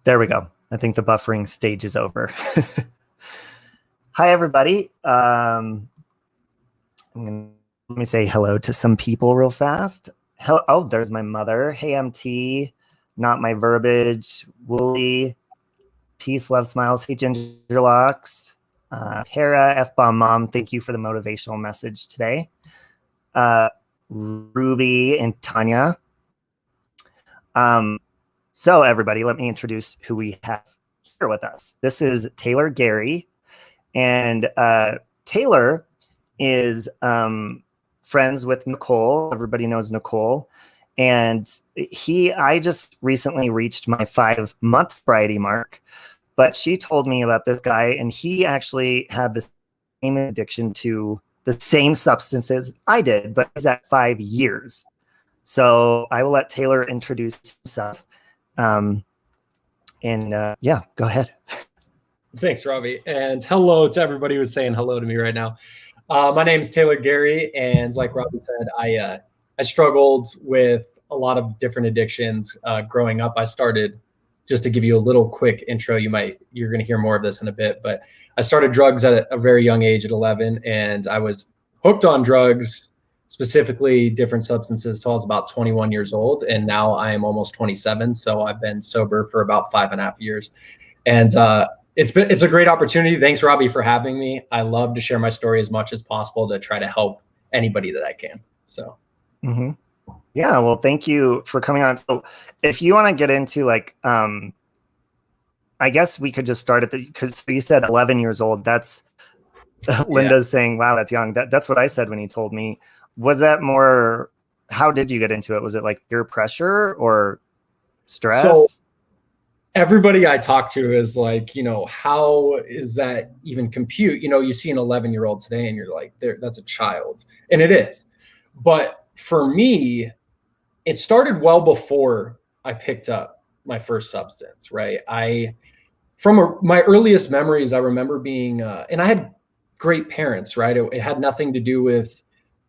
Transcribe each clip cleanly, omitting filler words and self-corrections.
There we go. I think the buffering stage is over. Hi, everybody. Let me say hello to some people real fast. Oh, there's my mother. Hey, MT. Not my verbiage. Wooly. Peace, love, smiles. Hey, Gingerlocks. Hera, F-bomb mom. Thank you for the motivational message today. Ruby and Tanya. So everybody, let me introduce who we have here with us. This is Taylor Gary, and Taylor is friends with Nicole. Everybody knows Nicole, and I just recently reached my 5-month sobriety mark, but she told me about this guy, and he actually had the same addiction to the same substances I did, but he's at 5 years. So I will let Taylor introduce himself. Yeah, go ahead. Thanks, Robbie. And hello to everybody who's saying hello to me right now. My name is Taylor Gary, and like Robbie said, I struggled with a lot of different addictions growing up. I started, just to give you a little quick intro, you're going to hear more of this in a bit, but I started drugs at a very young age at 11, and I was hooked on drugs, specifically different substances, till I was about 21 years old. And now I am almost 27. So I've been sober for about 5.5 years. And it's a great opportunity. Thanks, Robbie, for having me. I love to share my story as much as possible to try to help anybody that I can. So. Mm-hmm. Yeah, well, thank you for coming on. So if you want to get into I guess we could just start at because you said 11 years old. That's Linda's saying, wow, that's young. That's what I said when he told me. Was that more, how did you get into it? Was it like peer pressure or stress? So everybody I talk to is like, how is that even compute? You see an 11-year-old today and you're like, that's a child. And it is. But for me, it started well before I picked up my first substance, right? From my earliest memories, I remember being, and I had great parents, right? It had nothing to do with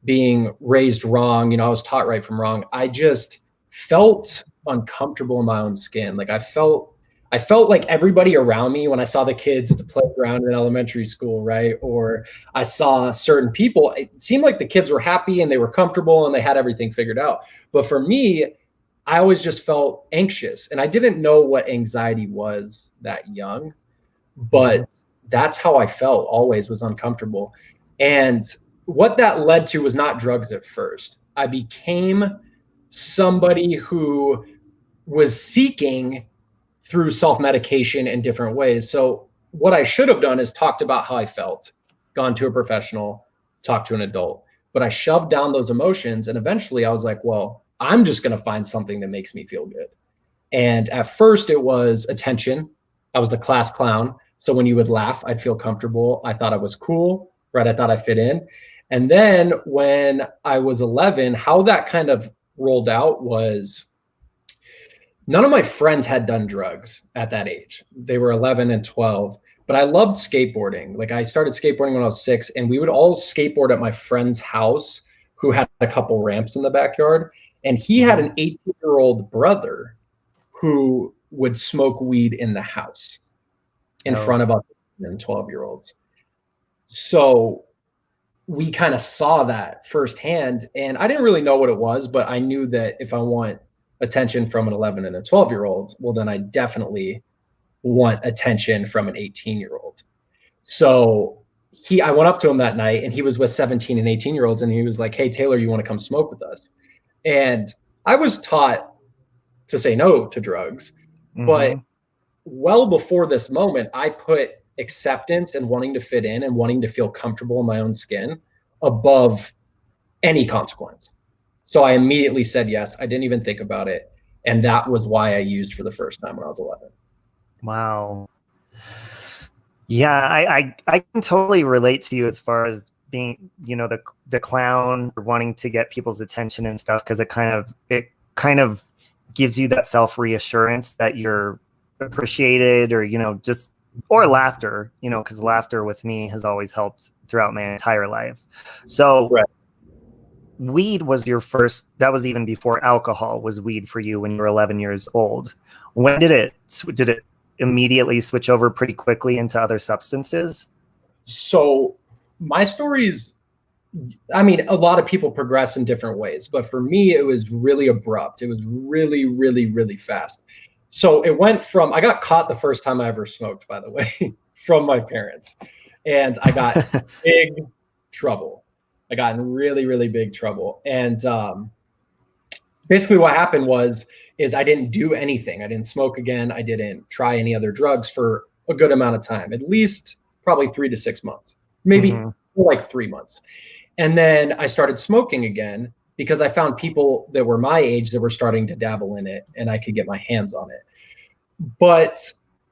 being raised wrong. I was taught right from wrong. I just felt uncomfortable in my own skin. Like I felt like everybody around me, when I saw the kids at the playground in elementary school, right? Or I saw certain people, it seemed like the kids were happy and they were comfortable and they had everything figured out. But for me, I always just felt anxious, and I didn't know what anxiety was that young, but that's how I felt, always was uncomfortable. And what that led to was not drugs at first. I became somebody who was seeking through self-medication in different ways. So what I should have done is talked about how I felt, gone to a professional, talked to an adult, but I shoved down those emotions. And eventually I was like, well, I'm just going to find something that makes me feel good. And at first it was attention. I was the class clown. So when you would laugh, I'd feel comfortable. I thought I was cool, right? I thought I fit in. And then when I was 11, how that kind of rolled out was none of my friends had done drugs at that age. They were 11 and 12, but I loved skateboarding. Like I started skateboarding when I was 6, and we would all skateboard at my friend's house who had a couple ramps in the backyard. And he had an 18-year-old brother who would smoke weed in the house in front of us and 12-year-olds. So we kind of saw that firsthand, and I didn't really know what it was, but I knew that if I want attention from an 11 and a 12-year-old, well, then I definitely want attention from an 18-year-old. So I went up to him that night, and he was with 17 and 18-year-olds, and he was like, hey, Taylor, you want to come smoke with us? And I was taught to say no to drugs, but well before this moment, I put acceptance and wanting to fit in and wanting to feel comfortable in my own skin above any consequence. So I immediately said yes. I didn't even think about it. And that was why I used for the first time when I was 11. Wow. Yeah, I can totally relate to you as far as being, the clown, or wanting to get people's attention and stuff, because it kind of gives you that self-reassurance that you're appreciated, or or laughter, because laughter with me has always helped throughout my entire life. So weed was your first, that was even before alcohol, was weed for you when you were 11 years old. When did it immediately switch over pretty quickly into other substances? So my stories, I mean, a lot of people progress in different ways, but for me, it was really abrupt. It was really, really, really fast. So it went from, I got caught the first time I ever smoked, by the way, from my parents. And I got big trouble. I got in really, really big trouble. And basically what happened is I didn't do anything. I didn't smoke again. I didn't try any other drugs for a good amount of time, at least probably 3 to 6 months, maybe like 3 months. And then I started smoking again because I found people that were my age that were starting to dabble in it and I could get my hands on it. But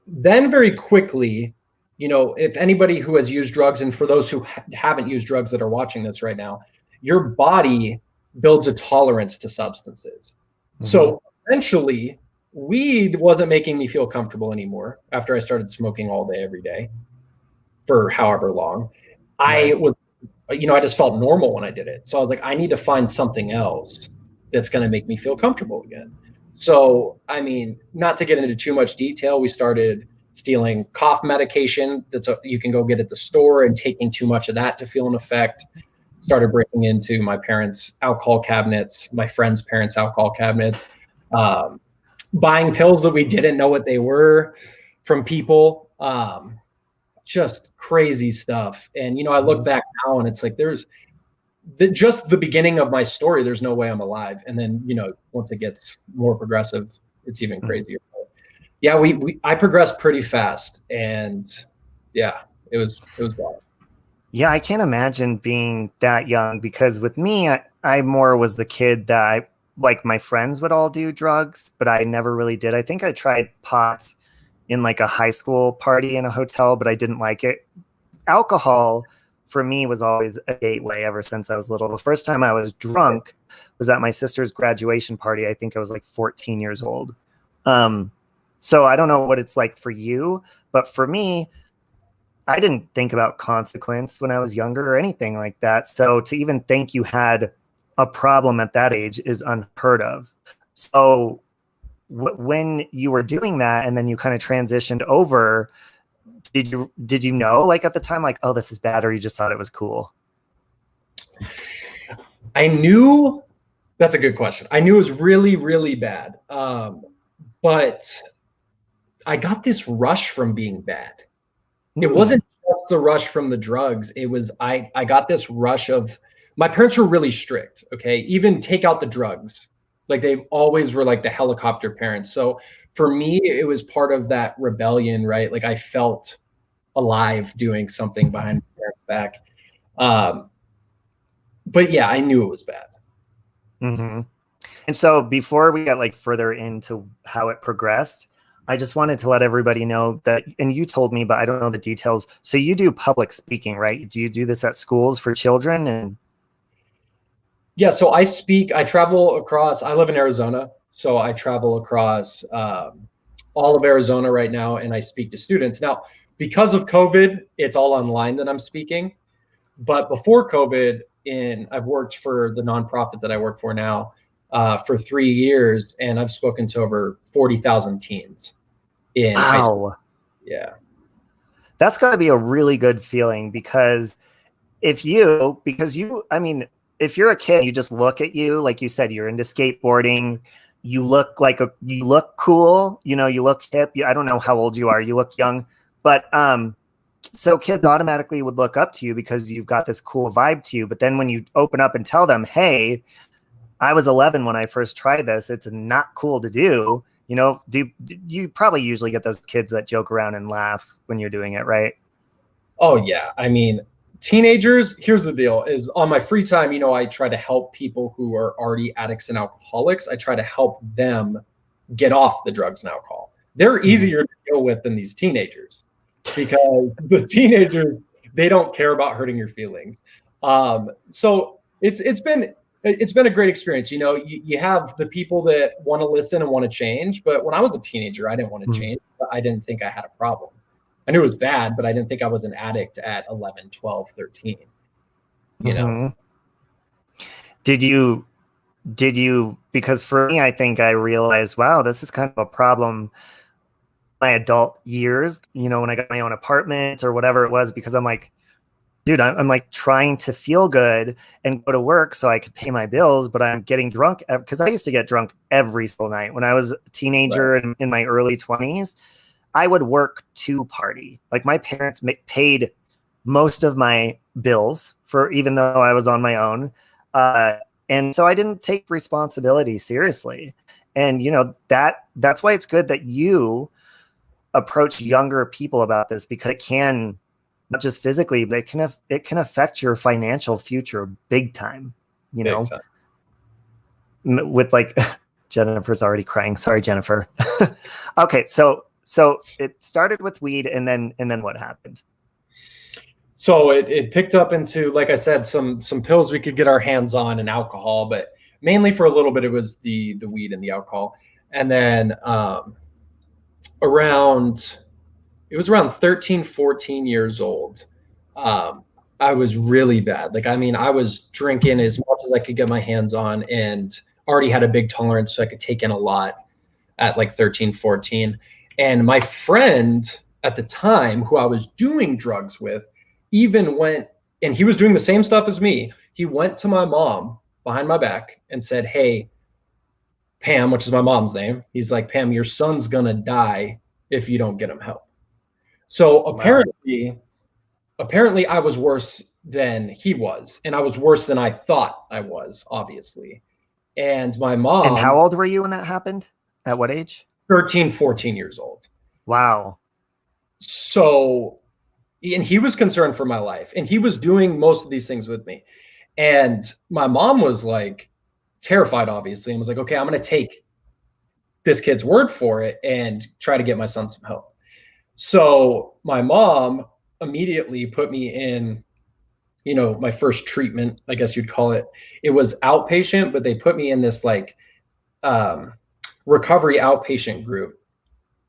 then very quickly, you know, if anybody who has used drugs, and for those who haven't used drugs that are watching this right now, your body builds a tolerance to substances. So eventually, weed wasn't making me feel comfortable anymore after I started smoking all day, every day for however long. I was, you know, I just felt normal when I did it. So I was like, I need to find something else that's going to make me feel comfortable again. So, I mean, not to get into too much detail, we started stealing cough medication you can go get at the store and taking too much of that to feel an effect. Started breaking into my parents' alcohol cabinets, my friends' parents' alcohol cabinets, buying pills that we didn't know what they were from people, just crazy stuff. And, you know, I look back now and it's like, there's just the beginning of my story. There's no way I'm alive. And then, you know, once it gets more progressive, it's even crazier. Yeah, I progressed pretty fast, and yeah, it was wild. Yeah, I can't imagine being that young, because with me, I more was the kid that like my friends would all do drugs, but I never really did. I think I tried pot in like a high school party in a hotel, but I didn't like it. Alcohol for me was always a gateway ever since I was little. The first time I was drunk was at my sister's graduation party. I think I was like 14 years old. So I don't know what it's like for you, but for me, I didn't think about consequence when I was younger or anything like that. So to even think you had a problem at that age is unheard of. So when you were doing that and then you kind of transitioned over, did you know, like at the time, like, oh, this is bad, or you just thought it was cool? I knew, that's a good question. I knew it was really, really bad. But I got this rush from being bad. It wasn't just the rush from the drugs. It was, I got this rush of, my parents were really strict. Okay. Even take out the drugs. Like they always were like the helicopter parents. So for me, it was part of that rebellion, right? Like I felt alive doing something behind my parents' back. But yeah, I knew it was bad. And so before we got like further into how it progressed, I just wanted to let everybody know that, and you told me, but I don't know the details. So you do public speaking, right? Do you do this at schools for children? And yeah, so I travel across, I live in Arizona. So I travel across all of Arizona right now, and I speak to students. Now, because of COVID, it's all online that I'm speaking. But before COVID, I've worked for the nonprofit that I work for now for 3 years, and I've spoken to over 40,000 teens in high school. Yeah. That's got to be a really good feeling, because if you're a kid, you just look at you, like you said, you're into skateboarding, you look cool, you know, you look hip. I don't know how old you are. You look young, but so kids automatically would look up to you because you've got this cool vibe to you. But then when you open up and tell them, hey, I was 11 when I first tried this, it's not cool to do, you know, you probably usually get those kids that joke around and laugh when you're doing it, right? Oh yeah. I mean, teenagers, here's the deal, is on my free time, you know, I try to help people who are already addicts and alcoholics. I try to help them get off the drugs and alcohol. They're easier to deal with than these teenagers, because the teenagers, they don't care about hurting your feelings. So it's been a great experience. You know, you have the people that want to listen and want to change. But when I was a teenager, I didn't want to change. I didn't think I had a problem. I knew it was bad, but I didn't think I was an addict at 11, 12, 13, you know? Did you, because for me, I think I realized, wow, this is kind of a problem my adult years, you know, when I got my own apartment or whatever it was, because I'm like, dude, I'm like trying to feel good and go to work so I could pay my bills, but I'm getting drunk because I used to get drunk every single night when I was a teenager. Right. And in my early 20s. I would work to party. Like my parents paid most of my bills for, even though I was on my own. And so I didn't take responsibility seriously. And, you know, that's why it's good that you approach younger people about this, because it can, not just physically, but it can affect your financial future big time, you know, with like Jennifer's already crying. Sorry, Jennifer. Okay. So it started with weed, and then what happened? So it picked up into, like I said, some pills we could get our hands on, and alcohol, but mainly for a little bit, it was the weed and the alcohol. And then it was around 13, 14 years old. I was really bad. Like, I mean, I was drinking as much as I could get my hands on, and already had a big tolerance, so I could take in a lot at like 13, 14. And my friend at the time, who I was doing drugs with, even went, and he was doing the same stuff as me. He went to my mom behind my back and said, "Hey, Pam," which is my mom's name. He's like, "Pam, your son's gonna die if you don't get him help." So apparently I was worse than he was, and I was worse than I thought I was, obviously. And my mom. And how old were you when that happened? At what age? 13, 14 years old. Wow. So, and he was concerned for my life, and he was doing most of these things with me. And my mom was like terrified, obviously, and was like, "Okay, I'm going to take this kid's word for it and try to get my son some help." So my mom immediately put me in, you know, my first treatment, I guess you'd call it. It was outpatient, but they put me in this like recovery outpatient group.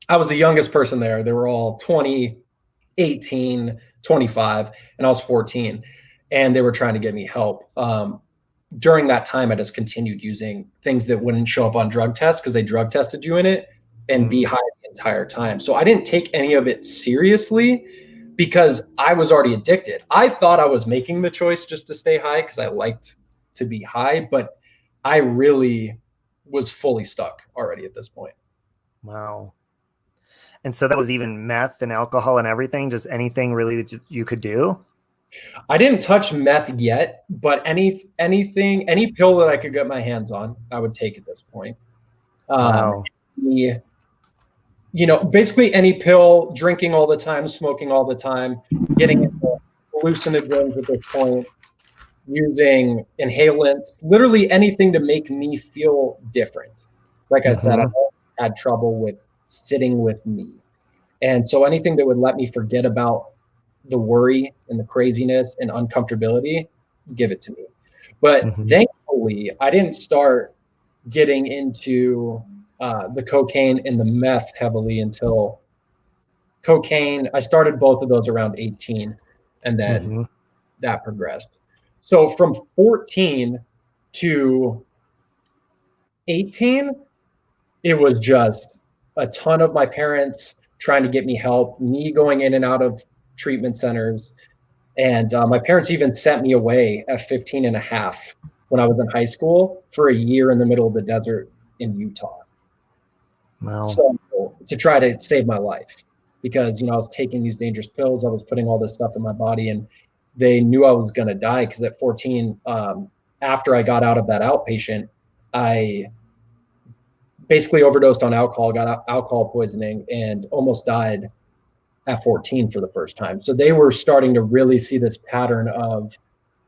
I was the youngest person there. They were all 20, 18, 25, and I was 14, and they were trying to get me help. During that time, I just continued using things that wouldn't show up on drug tests, because they drug tested you in it, and be high the entire time. So I didn't take any of it seriously because I was already addicted. I thought I was making the choice just to stay high because I liked to be high, but I really was fully stuck already at this point. Wow. And so that was even meth and alcohol and everything, just anything really that you could do? I didn't touch meth yet, but any pill that I could get my hands on, I would take at this point. Wow. You know, basically any pill, drinking all the time, smoking all the time, getting into hallucinogens at this point, using inhalants, literally anything to make me feel different. Like I said, I had trouble with sitting with me. And so anything that would let me forget about the worry and the craziness and uncomfortability, give it to me. But thankfully, I didn't start getting into the cocaine and the meth heavily until cocaine. I started both of those around 18, and then that progressed. So from 14 to 18, it was just a ton of my parents trying to get me help, me going in and out of treatment centers. And my parents even sent me away at 15 and a half when I was in high school for a year in the middle of the desert in Utah. Wow. So to try to save my life, because, you know, I was taking these dangerous pills. I was putting all this stuff in my body, and they knew I was going to die. Because at 14, after I got out of that outpatient, I basically overdosed on alcohol, got alcohol poisoning, and almost died at 14 for the first time. So they were starting to really see this pattern of,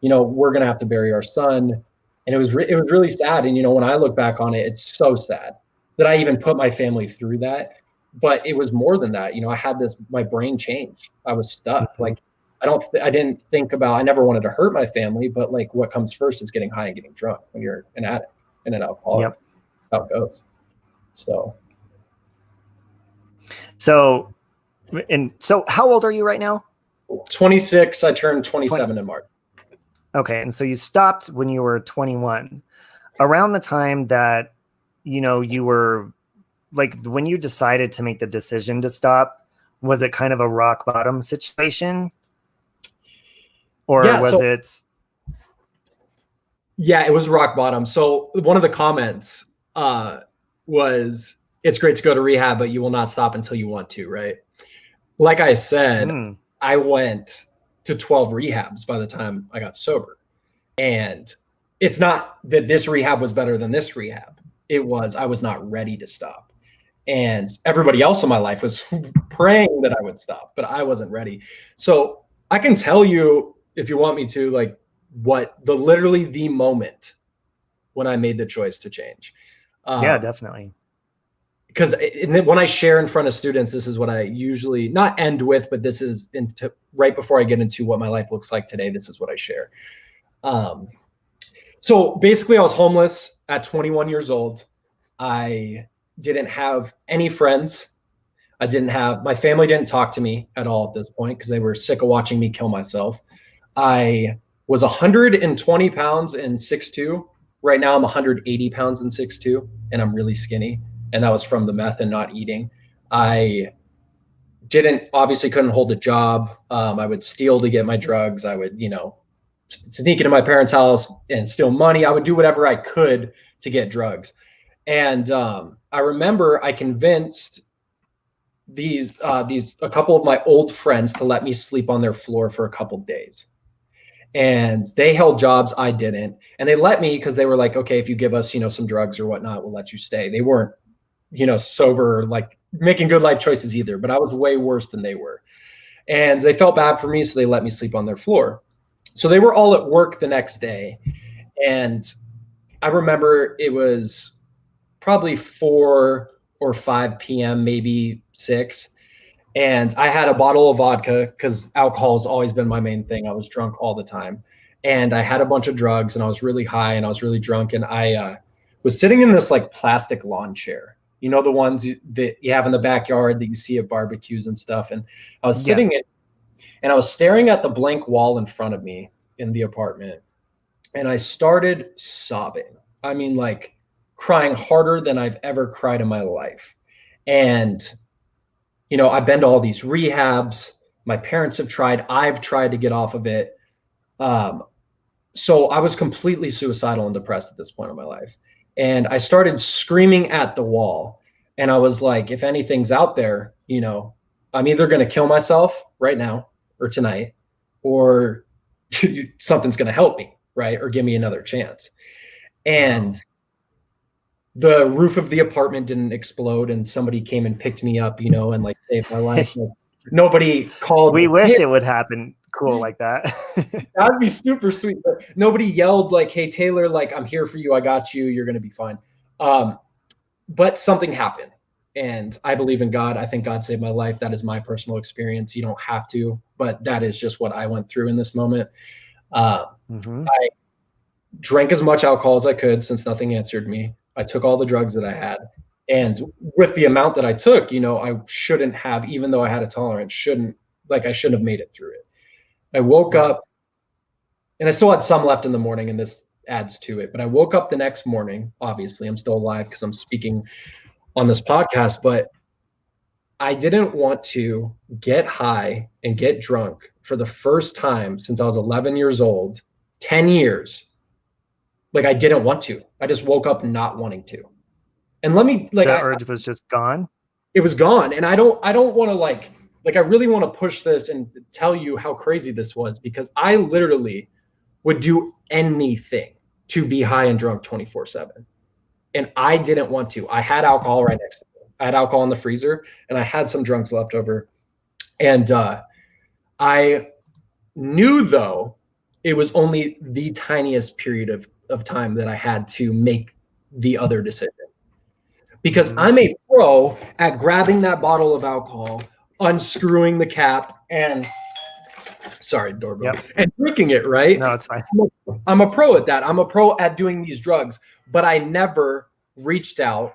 you know, we're going to have to bury our son. And it was really sad. And, you know, when I look back on it, it's so sad that I even put my family through that. But it was more than that. You know, I had my brain changed. I was stuck. Like, I didn't think about, I never wanted to hurt my family, but like what comes first is getting high and getting drunk when you're an addict and an alcoholic. Yep. How it goes. So how old are you right now? 26. I turned 27 in March. Okay. And so you stopped when you were 21. Around the time that, you were like, when you decided to make the decision to stop, was it kind of a rock bottom situation? Or Yeah, was so it? yeah, it was rock bottom. So one of the comments was, "It's great to go to rehab, but you will not stop until you want to," right? Like I said, I went to 12 rehabs by the time I got sober. And it's not that this rehab was better than this rehab. It was, I was not ready to stop. And everybody else in my life was praying that I would stop, but I wasn't ready. So I can tell you, if you want me to, like, literally the moment when I made the choice to change. Yeah, definitely. Because when I share in front of students, this is what I usually not end with, but this is right before I get into what my life looks like today. This is what I share. So basically, I was homeless at 21 years old. I didn't have any friends. My family didn't talk to me at all at this point because they were sick of watching me kill myself. I was 120 pounds and 6'2". Right now I'm 180 pounds and 6'2", and I'm really skinny. And that was from the meth and not eating. I obviously couldn't hold a job. I would steal to get my drugs. I would, sneak into my parents' house and steal money. I would do whatever I could to get drugs. And I remember I convinced a couple of my old friends to let me sleep on their floor for a couple days. And they held jobs, I didn't. And they let me because they were like, okay, if you give us, some drugs or whatnot, we'll let you stay. They weren't, sober, like making good life choices either, but I was way worse than they were. And they felt bad for me, so they let me sleep on their floor. So they were all at work the next day. And I remember it was probably 4 or 5 p.m., maybe 6. And I had a bottle of vodka because alcohol has always been my main thing. I was drunk all the time. And I had a bunch of drugs and I was really high and I was really drunk. And I was sitting in this like plastic lawn chair, the ones that you have in the backyard that you see at barbecues and stuff. And I was sitting in, and I was staring at the blank wall in front of me in the apartment. And I started sobbing. I mean, like crying harder than I've ever cried in my life. And, I've been to all these rehabs. My parents have tried. I've tried to get off of it. So I was completely suicidal and depressed at this point in my life. And I started screaming at the wall. And I was like, if anything's out there, I'm either going to kill myself right now or tonight, or something's going to help me, right? Or give me another chance. And the roof of the apartment didn't explode and somebody came and picked me up, and like saved my life. Nobody called. We wish it would happen cool like that. That'd be super sweet. But nobody yelled like, "Hey, Taylor, like I'm here for you. I got you. You're going to be fine." But something happened. And I believe in God. I think God saved my life. That is my personal experience. You don't have to, but that is just what I went through in this moment. I drank as much alcohol as I could since nothing answered me. I took all the drugs that I had. And with the amount that I took, I shouldn't have, even though I had a tolerance, I shouldn't have made it through it. I woke up and I still had some left in the morning, and this adds to it. But I woke up the next morning. Obviously, I'm still alive because I'm speaking on this podcast, but I didn't want to get high and get drunk for the first time since I was 11 years old, 10 years. Like I didn't want to. I just woke up not wanting to. And the urge was just gone. It was gone. And I don't want to I really want to push this and tell you how crazy this was, because I literally would do anything to be high and drunk 24/7. And I didn't want to. I had alcohol right next to me. I had alcohol in the freezer and I had some drunks left over. And I knew, though, it was only the tiniest period of time that I had to make the other decision. Because I'm a pro at grabbing that bottle of alcohol, unscrewing the cap, and doorbell, and drinking it, right? No, it's fine. I'm a pro at that. I'm a pro at doing these drugs, but I never reached out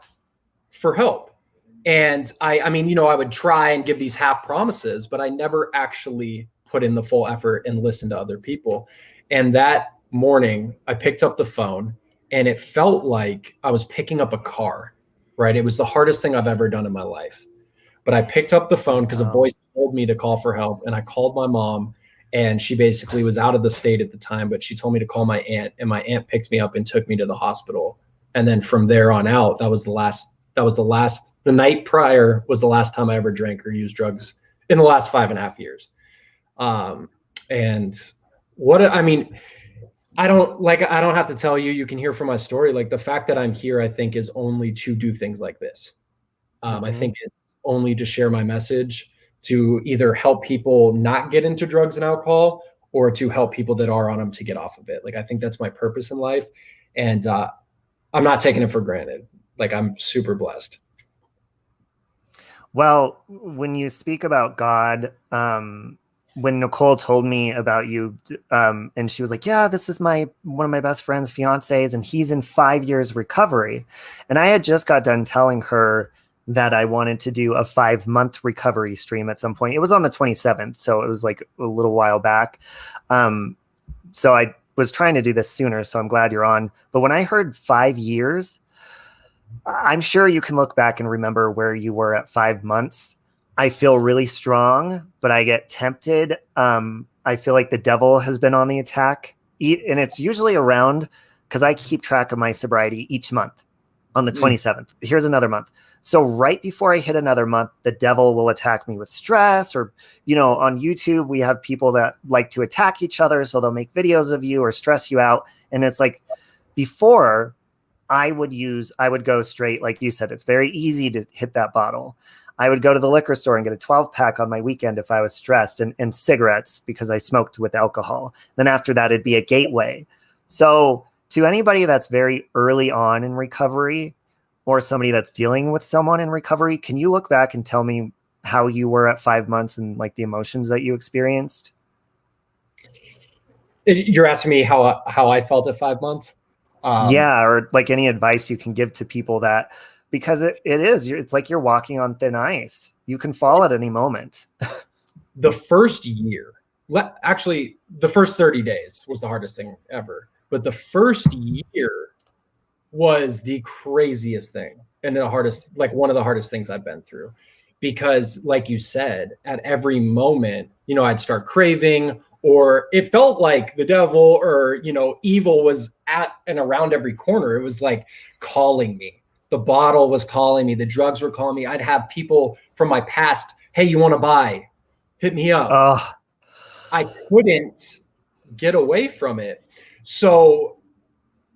for help. And I mean, I would try and give these half promises, but I never actually put in the full effort and listen to other people. And that morning I picked up the phone and it felt like I was picking up a car, right? It was the hardest thing I've ever done in my life. But I picked up the phone because a voice told me to call for help. And I called my mom, and she basically was out of the state at the time, but she told me to call my aunt, and my aunt picked me up and took me to the hospital. And then from there on out, the night prior was the last time I ever drank or used drugs in the last 5.5 years. And I mean, I don't have to tell you, you can hear from my story. Like, the fact that I'm here, I think, is only to do things like this. I think it's only to share my message, to either help people not get into drugs and alcohol, or to help people that are on them to get off of it. Like, I think that's my purpose in life. And I'm not taking it for granted. Like, I'm super blessed. Well, when you speak about God, when Nicole told me about you, and she was like, yeah, this is one of my best friend's fiancés, and he's in 5 years recovery. And I had just got done telling her that I wanted to do a 5-month recovery stream at some point. It was on the 27th, so it was like a little while back. So I was trying to do this sooner, so I'm glad you're on. But when I heard 5 years, I'm sure you can look back and remember where you were at 5 months. I feel really strong, but I get tempted. I feel like the devil has been on the attack. And it's usually around, because I keep track of my sobriety each month on the 27th. Here's another month. So right before I hit another month, the devil will attack me with stress, or, on YouTube, we have people that like to attack each other. So they'll make videos of you or stress you out. And it's like, before I would go straight, like you said, it's very easy to hit that bottle. I would go to the liquor store and get a 12-pack on my weekend if I was stressed, and cigarettes, because I smoked with alcohol. Then after that, it'd be a gateway. So to anybody that's very early on in recovery, or somebody that's dealing with someone in recovery, can you look back and tell me how you were at 5 months and like the emotions that you experienced? You're asking me how I felt at 5 months? Yeah, or like any advice you can give to people that, because it's like you're walking on thin ice. You can fall at any moment. The first year, actually, the first 30 days was the hardest thing ever. But the first year was the craziest thing, and one of the hardest things I've been through. Because like you said, at every moment, I'd start craving, or it felt like the devil or, evil was at and around every corner. It was like calling me. The bottle was calling me. The drugs were calling me. I'd have people from my past, hey, you want to buy? Hit me up. I couldn't get away from it. So,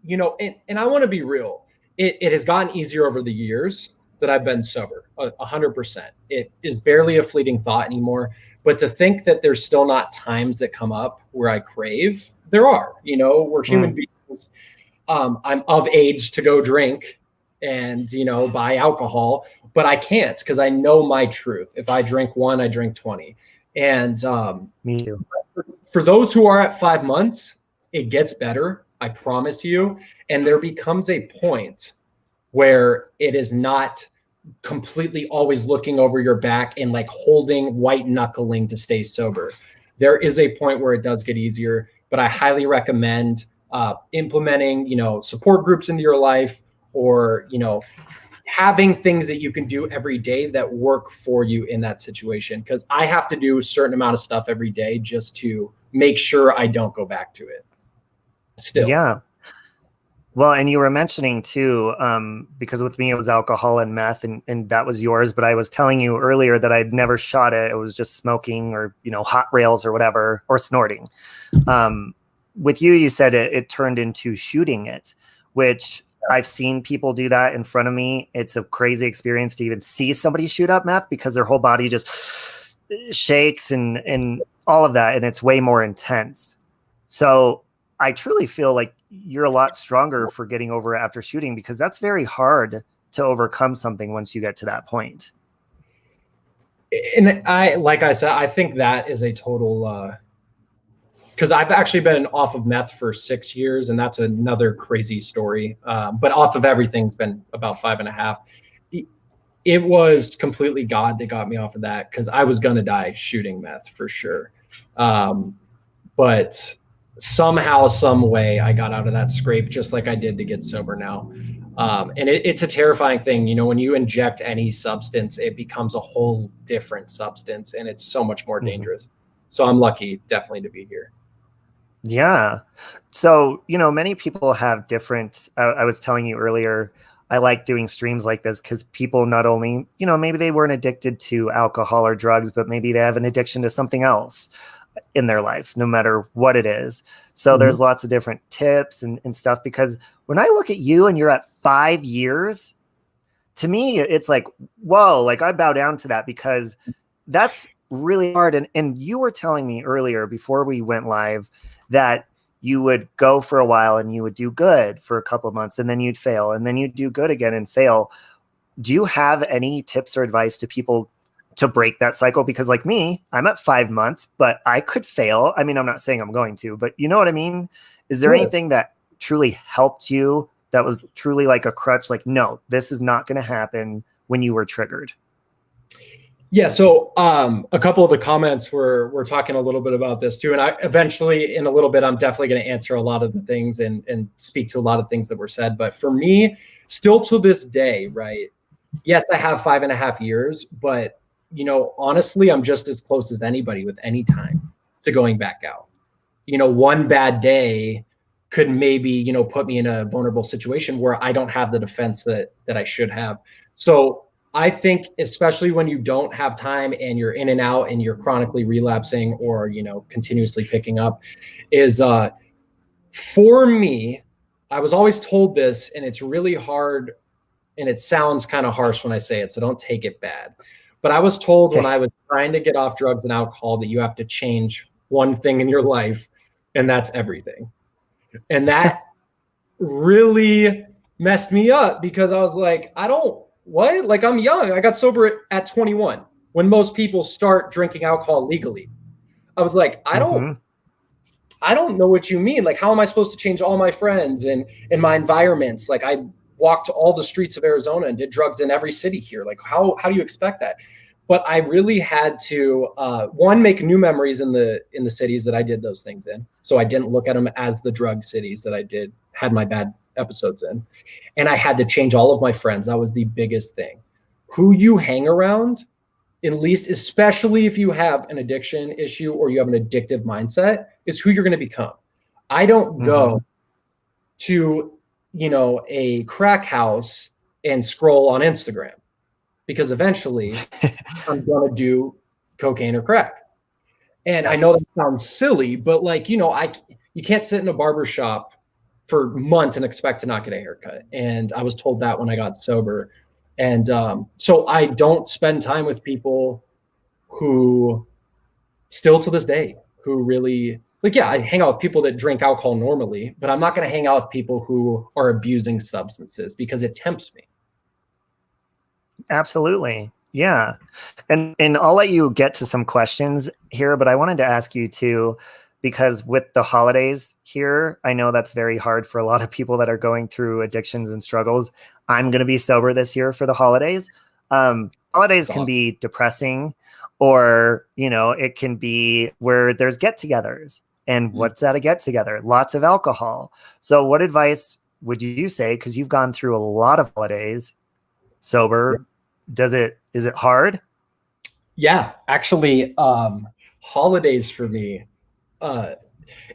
and I want to be real. It has gotten easier over the years that I've been sober, 100%. It is barely a fleeting thought anymore. But to think that there's still not times that come up where I crave, there are. We're human beings. I'm of age to go drink and, buy alcohol, but I can't, because I know my truth. If I drink one, I drink 20. And me too. For those who are at 5 months, it gets better. I promise you. And there becomes a point where it is not completely always looking over your back and like holding white knuckling to stay sober. There is a point where it does get easier, but I highly recommend implementing, support groups into your life, or, having things that you can do every day that work for you in that situation. Because I have to do a certain amount of stuff every day just to make sure I don't go back to it. Still. Yeah. Well, and you were mentioning too, because with me it was alcohol and meth, and that was yours. But I was telling you earlier that I'd never shot it. It was just smoking, or hot rails or whatever, or snorting. With you, you said it turned into shooting it, which I've seen people do that in front of me. It's a crazy experience to even see somebody shoot up meth, because their whole body just shakes and all of that, and it's way more intense. So I truly feel like you're a lot stronger for getting over it after shooting, because that's very hard to overcome something once you get to that point. And like I said, I think that is a total, because I've actually been off of meth for 6 years, and that's another crazy story. But off of everything's been about 5.5. It was completely God that got me off of that, because I was going to die shooting meth for sure. But somehow, some way, I got out of that scrape, just like I did to get sober now. And it's a terrifying thing. You know, when you inject any substance, it becomes a whole different substance, and it's so much more dangerous. So I'm lucky, definitely, to be here. Yeah. So, you know, many people have different, I was telling you earlier, I like doing streams like this because people not only, you know, maybe they weren't addicted to alcohol or drugs, but maybe they have an addiction to something else in their life, no matter what it is. So there's lots of different tips and stuff, because when I look at you and you're at 5 years, to me, it's like, whoa, like I bow down to that, because that's really hard. And you were telling me earlier before we went live that you would go for a while and you would do good for a couple of months, and then you'd fail, and then you'd do good again and fail. Do you have any tips or advice to people to break that cycle? Because like me, I'm at 5 months, but I could fail. I mean, I'm not saying I'm going to, but you know what I mean? Is there anything that truly helped you, that was truly like a crutch? Like, no, this is not going to happen, when you were triggered? Yeah, so a couple of the comments were talking a little bit about this too, and I eventually, in a little bit, I'm definitely going to answer a lot of the things and speak to a lot of things that were said. But for me, still to this day, right? Yes, I have 5.5 years, but you know, honestly, I'm just as close as anybody with any time to going back out. You know, one bad day could maybe, you know, put me in a vulnerable situation where I don't have the defense that I should have. So I think, especially when you don't have time and you're in and out and you're chronically relapsing or, you know, continuously picking up, is for me, I was always told this, and it's really hard, and it sounds kind of harsh when I say it, so don't take it bad. But I was told when I was trying to get off drugs and alcohol that you have to change one thing in your life, and that's everything. And that really messed me up, because I was like, what? Like, I'm young. I got sober at 21 when most people start drinking alcohol legally. I was like, I don't know what you mean. Like, how am I supposed to change all my friends and my environments? Like, I walked all the streets of Arizona and did drugs in every city here. Like, how do you expect that? But I really had to, one, make new memories in the cities that I did those things in. So I didn't look at them as the drug cities that I had my bad episodes in. And I had to change all of my friends. That was the biggest thing. Who you hang around, at least, especially if you have an addiction issue or you have an addictive mindset, is who you're going to become. I don't go to, you know, a crack house and scroll on Instagram, because eventually I'm going to do cocaine or crack. And I know that sounds silly, but like, you know, you can't sit in a barber shop for months and expect to not get a haircut. And I was told that when I got sober. And so I don't spend time with people who still to this day, who really, like, yeah, I hang out with people that drink alcohol normally, but I'm not going to hang out with people who are abusing substances, because it tempts me. Absolutely. Yeah. And I'll let you get to some questions here, but I wanted to ask you too, because with the holidays here, I know that's very hard for a lot of people that are going through addictions and struggles. I'm going to be sober this year for the holidays. Holidays can be depressing, or, you know, it can be where there's get-togethers. And what's at a get-together? Lots of alcohol. So what advice would you say? Because you've gone through a lot of holidays sober. Is it hard? Yeah, actually, holidays for me,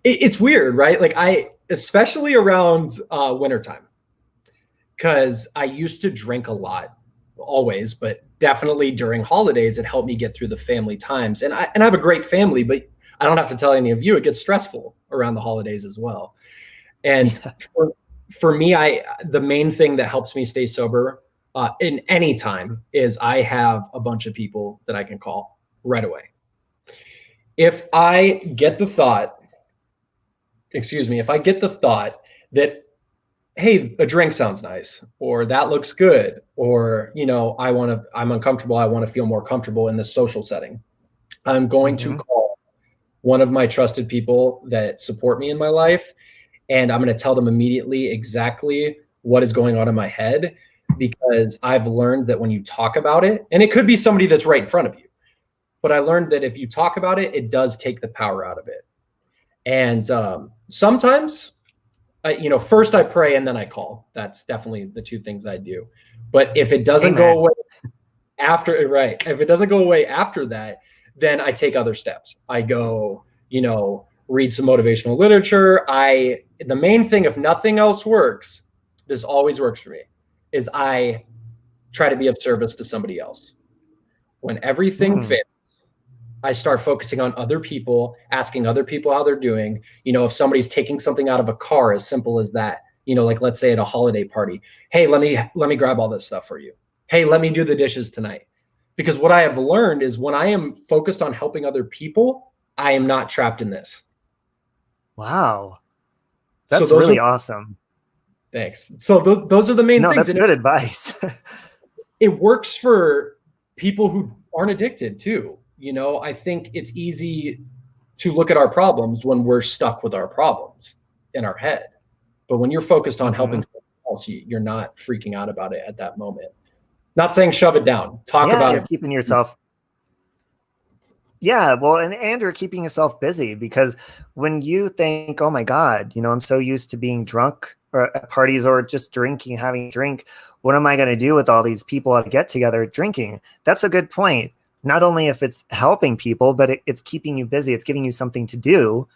it's weird, right? Like, especially around wintertime, because I used to drink a lot always, but definitely during holidays, it helped me get through the family times. And I have a great family, but I don't have to tell any of you, it gets stressful around the holidays as well. And for me, the main thing that helps me stay sober in any time is I have a bunch of people that I can call right away. If I get the thought that, hey, a drink sounds nice, or that looks good, or, you know, I'm uncomfortable, I want to feel more comfortable in this social setting, I'm going to call one of my trusted people that support me in my life, and I'm going to tell them immediately exactly what is going on in my head, because I've learned that when you talk about it, and it could be somebody that's right in front of you, but I learned that if you talk about it, it does take the power out of it. And sometimes, first I pray and then I call. That's definitely the two things I do. But if it doesn't go away after, right, if it doesn't go away after that, then I take other steps. I go, read some motivational literature. The main thing, if nothing else works, this always works for me, is I try to be of service to somebody else. When everything fails, I start focusing on other people, asking other people how they're doing. If somebody's taking something out of a car, as simple as that, like let's say at a holiday party, hey, let me grab all this stuff for you. Hey, let me do the dishes tonight. Because what I have learned is when I am focused on helping other people, I am not trapped in this. Wow. That's really awesome. Thanks. So those are the main things. That's good advice. It works for people who aren't addicted too. I think it's easy to look at our problems when we're stuck with our problems in our head. But when you're focused on helping someone else, you're not freaking out about it at that moment. Not saying shove it down. Talk about it. Keeping yourself. Yeah, well, and you're keeping yourself busy, because when you think, oh my God, I'm so used to being drunk or at parties or just drinking, having a drink. What am I going to do with all these people to get together drinking? That's a good point. Not only if it's helping people, but it's keeping you busy. It's giving you something to do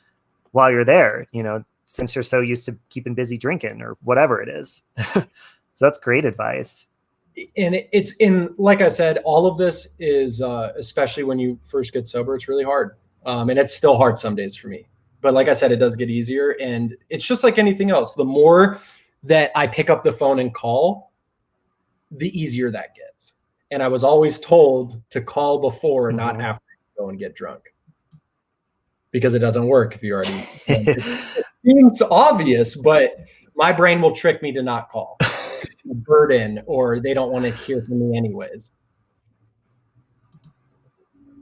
while you're there, since you're so used to keeping busy drinking or whatever it is. So that's great advice. And it's like I said, all of this is, especially when you first get sober, it's really hard. And it's still hard some days for me. But like I said, it does get easier. And it's just like anything else. The more that I pick up the phone and call, the easier that gets. And I was always told to call before and not after you go and get drunk, because it doesn't work if you already. It seems obvious, but my brain will trick me to not call. A burden, or they don't want to hear from me anyways.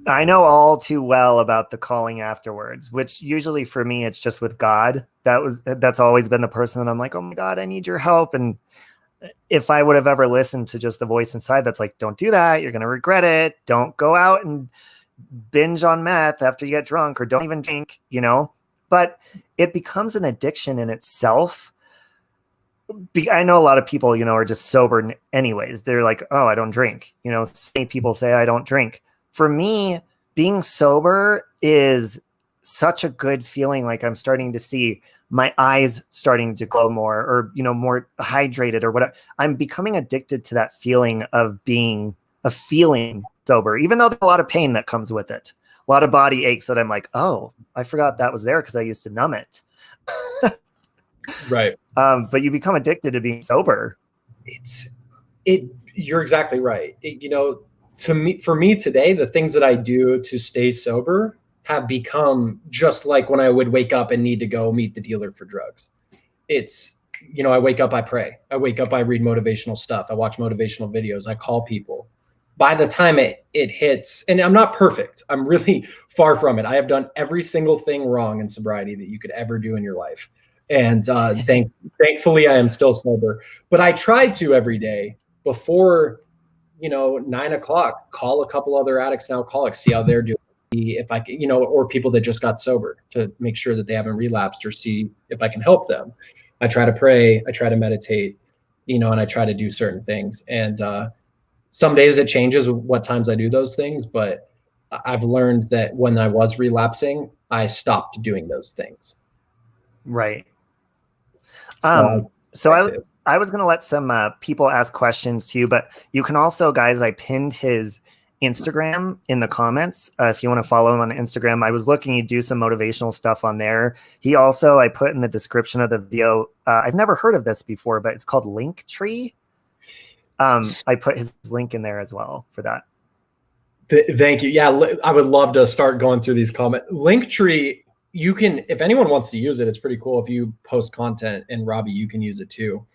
I know all too well about the calling afterwards, which usually for me, it's just with God. That's always been the person that I'm like, oh my God, I need your help. And if I would have ever listened to just the voice inside that's like, don't do that, you're going to regret it. Don't go out and binge on meth after you get drunk, or don't even drink, but it becomes an addiction in itself. I know a lot of people, are just sober anyways. They're like, oh, I don't drink. Many people say I don't drink. For me, being sober is such a good feeling. Like I'm starting to see my eyes starting to glow more, or, more hydrated or whatever. I'm becoming addicted to that feeling of feeling sober, even though there's a lot of pain that comes with it. A lot of body aches that I'm like, oh, I forgot that was there because I used to numb it. Right. But you become addicted to being sober. You're exactly right. For me today, the things that I do to stay sober have become just like when I would wake up and need to go meet the dealer for drugs. It's, I wake up, I pray. I wake up, I read motivational stuff. I watch motivational videos. I call people. By the time it hits, and I'm not perfect. I'm really far from it. I have done every single thing wrong in sobriety that you could ever do in your life. And thankfully, I am still sober. But I try to every day before, 9 o'clock, call a couple other addicts and alcoholics, see how they're doing, see if I can, or people that just got sober, to make sure that they haven't relapsed, or see if I can help them. I try to pray, I try to meditate, and I try to do certain things. And some days it changes what times I do those things, but I've learned that when I was relapsing, I stopped doing those things. Right. So I was going to let some people ask questions to you, but you can also, guys, I pinned his Instagram in the comments. If you want to follow him on Instagram, I was looking to do some motivational stuff on there. He also, I put in the description of the video, I've never heard of this before, but it's called Linktree. I put his link in there as well for that. Thank you. Yeah, I would love to start going through these comments. Linktree, you can, if anyone wants to use it, it's pretty cool. If you post content, and Robbie, you can use it too.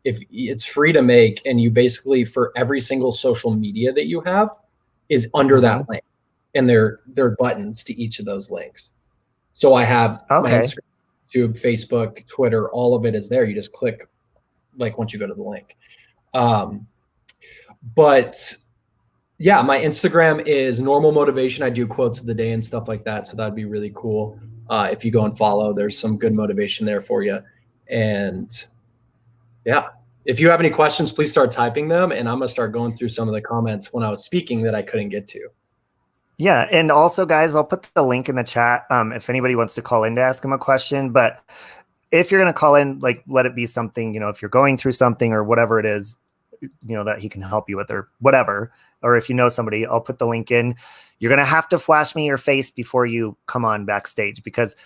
If it's free to make, and you basically, for every single social media that you have, is under that link, and they're buttons to each of those links. So I have my Instagram, YouTube, Facebook, Twitter, all of it is there. You just click like once you go to the link. But yeah, my Instagram is normal motivation. I do quotes of the day and stuff like that. So that'd be really cool. If you go and follow, there's some good motivation there for you. And yeah, if you have any questions, please start typing them. And I'm going to start going through some of the comments when I was speaking that I couldn't get to. Yeah. And also, guys, I'll put the link in the chat if anybody wants to call in to ask him a question. But if you're going to call in, like, let it be something, if you're going through something or whatever it is, that he can help you with or whatever. Or if you know somebody, I'll put the link in. You're going to have to flash me your face before you come on backstage, because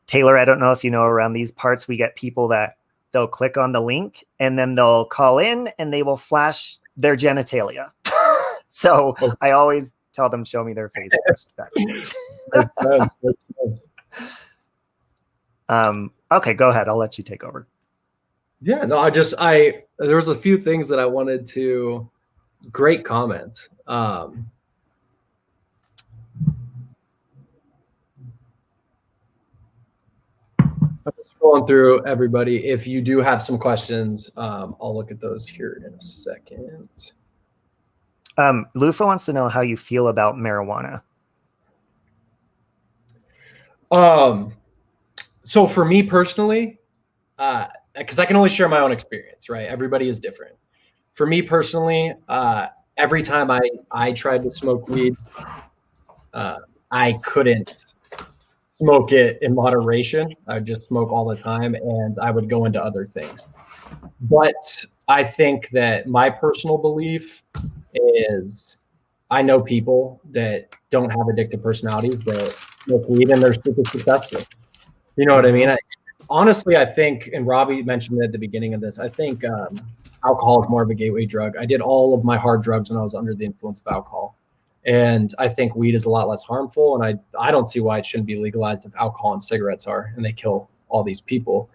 Taylor, I don't know if you know, around these parts, we get people that they'll click on the link and then they'll call in and they will flash their genitalia. So I always tell them, show me their face first backstage. Okay, go ahead. I'll let you take over. Yeah, no, there was a few things that I wanted to, great comments. I'm just scrolling through everybody. If you do have some questions, I'll look at those here in a second. Lufa wants to know how you feel about marijuana. So for me personally, because I can only share my own experience, right? Everybody is different. For me personally, every time I tried to smoke weed, I couldn't smoke it in moderation. I would just smoke all the time, and I would go into other things. But I think that my personal belief is, I know people that don't have addictive personalities that smoke weed and they're super successful. You know what I mean? Honestly, I think, and Robbie mentioned it at the beginning of this, I think alcohol is more of a gateway drug. I did all of my hard drugs when I was under the influence of alcohol. And I think weed is a lot less harmful. And I don't see why it shouldn't be legalized if alcohol and cigarettes are, and they kill all these people.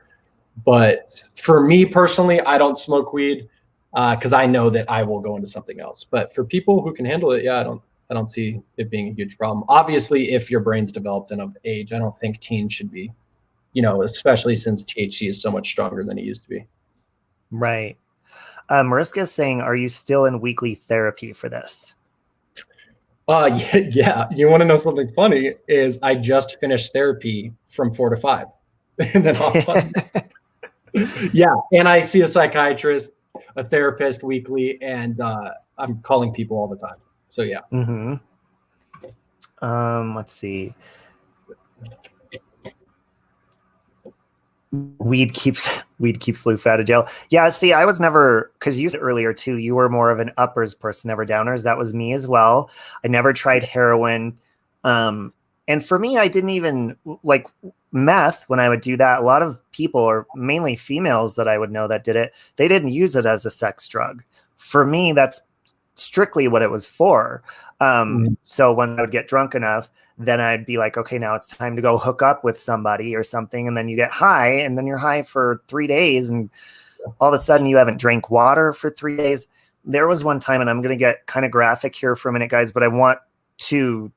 But for me personally, I don't smoke weed because I know that I will go into something else. But for people who can handle it, yeah, I don't see it being a huge problem. Obviously, if your brain's developed and of age, I don't think teens should be, especially since THC is so much stronger than it used to be. Right. Mariska is saying, are you still in weekly therapy for this? Yeah. You want to know something funny is I just finished therapy from 4 to 5. And then yeah. And I see a psychiatrist, a therapist weekly, and I'm calling people all the time. So yeah. Mm-hmm. Let's see. Weed keeps Lufa out of jail. Yeah, see, I was never, because you said earlier too, you were more of an uppers person, never downers. That was me as well. I never tried heroin. And for me, I didn't even like meth. When I would do that, a lot of people, or mainly females that I would know that did it, they didn't use it as a sex drug. For me, that's strictly what it was for. So when I would get drunk enough, then I'd be like, okay, now it's time to go hook up with somebody or something. And then you get high, and then you're high for 3 days. And all of a sudden you haven't drank water for 3 days. There was one time, and I'm going to get kind of graphic here for a minute, guys, but I want to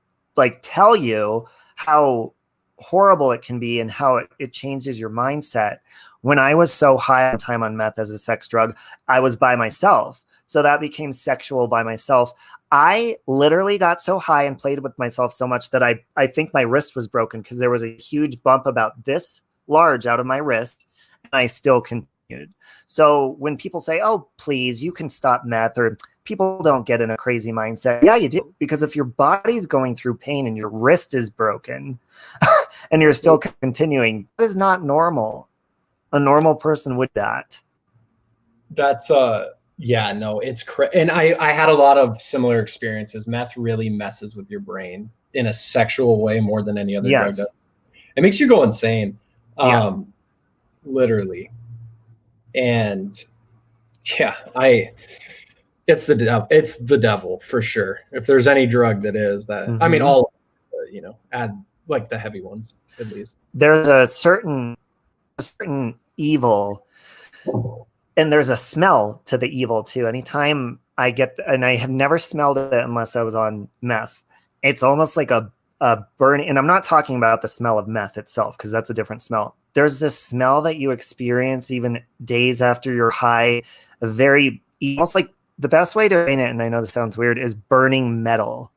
tell you how horrible it can be and how it changes your mindset. When I was so high on time on meth as a sex drug, I was by myself. So that became sexual by myself. I literally got so high and played with myself so much that I think my wrist was broken, because there was a huge bump about this large out of my wrist, and I still continued. So when people say, oh, please, you can stop meth, or people don't get in a crazy mindset. Yeah, you do. Because if your body's going through pain and your wrist is broken and you're still continuing, that is not normal. A normal person would that. That's yeah, no, it's and I had a lot of similar experiences. Meth really messes with your brain in a sexual way more than any other drug does. It makes you go insane, literally. And yeah, it's the devil for sure. If there's any drug that is that, I mean, all, add like the heavy ones at least. There's a certain evil. And there's a smell to the evil too. Anytime I get, and I have never smelled it unless I was on meth, it's almost like a burning. And I'm not talking about the smell of meth itself, because that's a different smell. There's this smell that you experience even days after you're high, almost like, the best way to explain it, and I know this sounds weird, is burning metal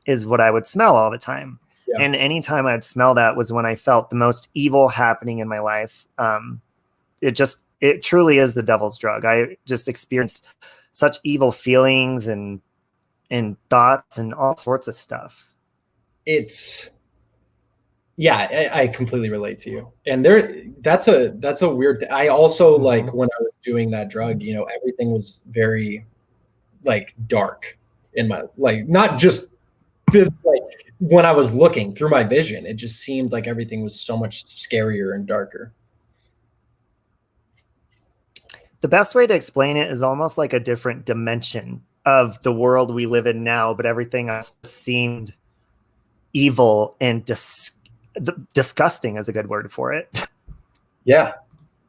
is what I would smell all the time. And anytime I'd smell that was when I felt the most evil happening in my life. It truly is the devil's drug. I just experienced such evil feelings and thoughts and all sorts of stuff. I completely relate to you. And that's a weird thing. I also like when I was doing that drug, you know, everything was very like dark in my, like, not just physically, when I was looking through my vision, it just seemed like everything was so much scarier and darker. The best way to explain it is almost like a different dimension of the world we live in now, but everything else seemed evil and disgusting is a good word for it. Yeah.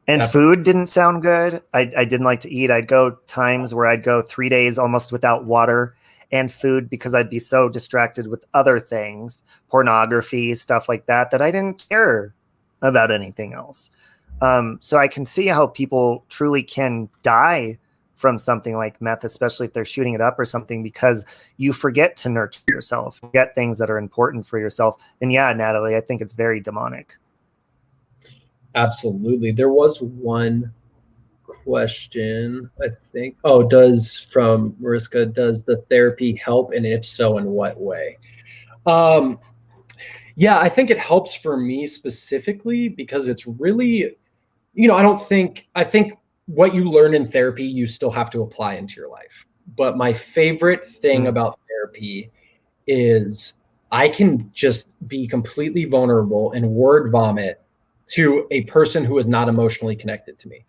And food didn't sound good. I didn't like to eat. I'd go times where I'd go 3 days almost without water and food because I'd be so distracted with other things, pornography, stuff like that, that I didn't care about anything else. So I can see how people truly can die from something like meth, especially if they're shooting it up or something, because you forget to nurture yourself, forget things that are important for yourself. And yeah, Natalie, I think it's very demonic. Absolutely. There was one question, I think. From Mariska, does the therapy help? And if so, in what way? Yeah, I think it helps for me specifically because it's really, you know, I think what you learn in therapy, you still have to apply into your life. But my favorite thing about therapy is I can just be completely vulnerable and word vomit to a person who is not emotionally connected to me.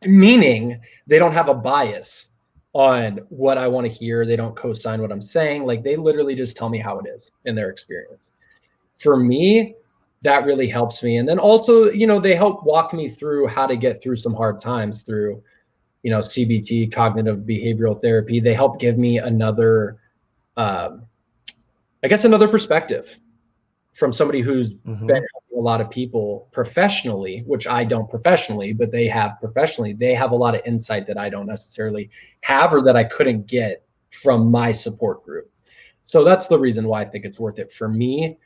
Meaning they don't have a bias on what I want to hear. They don't co-sign what I'm saying. Like, they literally just tell me how it is in their experience. For me, that really helps me. And then also, you know, they help walk me through how to get through some hard times through, you know, CBT, cognitive behavioral therapy. They help give me another, another perspective from somebody who's been helping a lot of people professionally, which I don't professionally, but they have professionally. They have a lot of insight that I don't necessarily have or that I couldn't get from my support group. So that's the reason why I think it's worth it for me.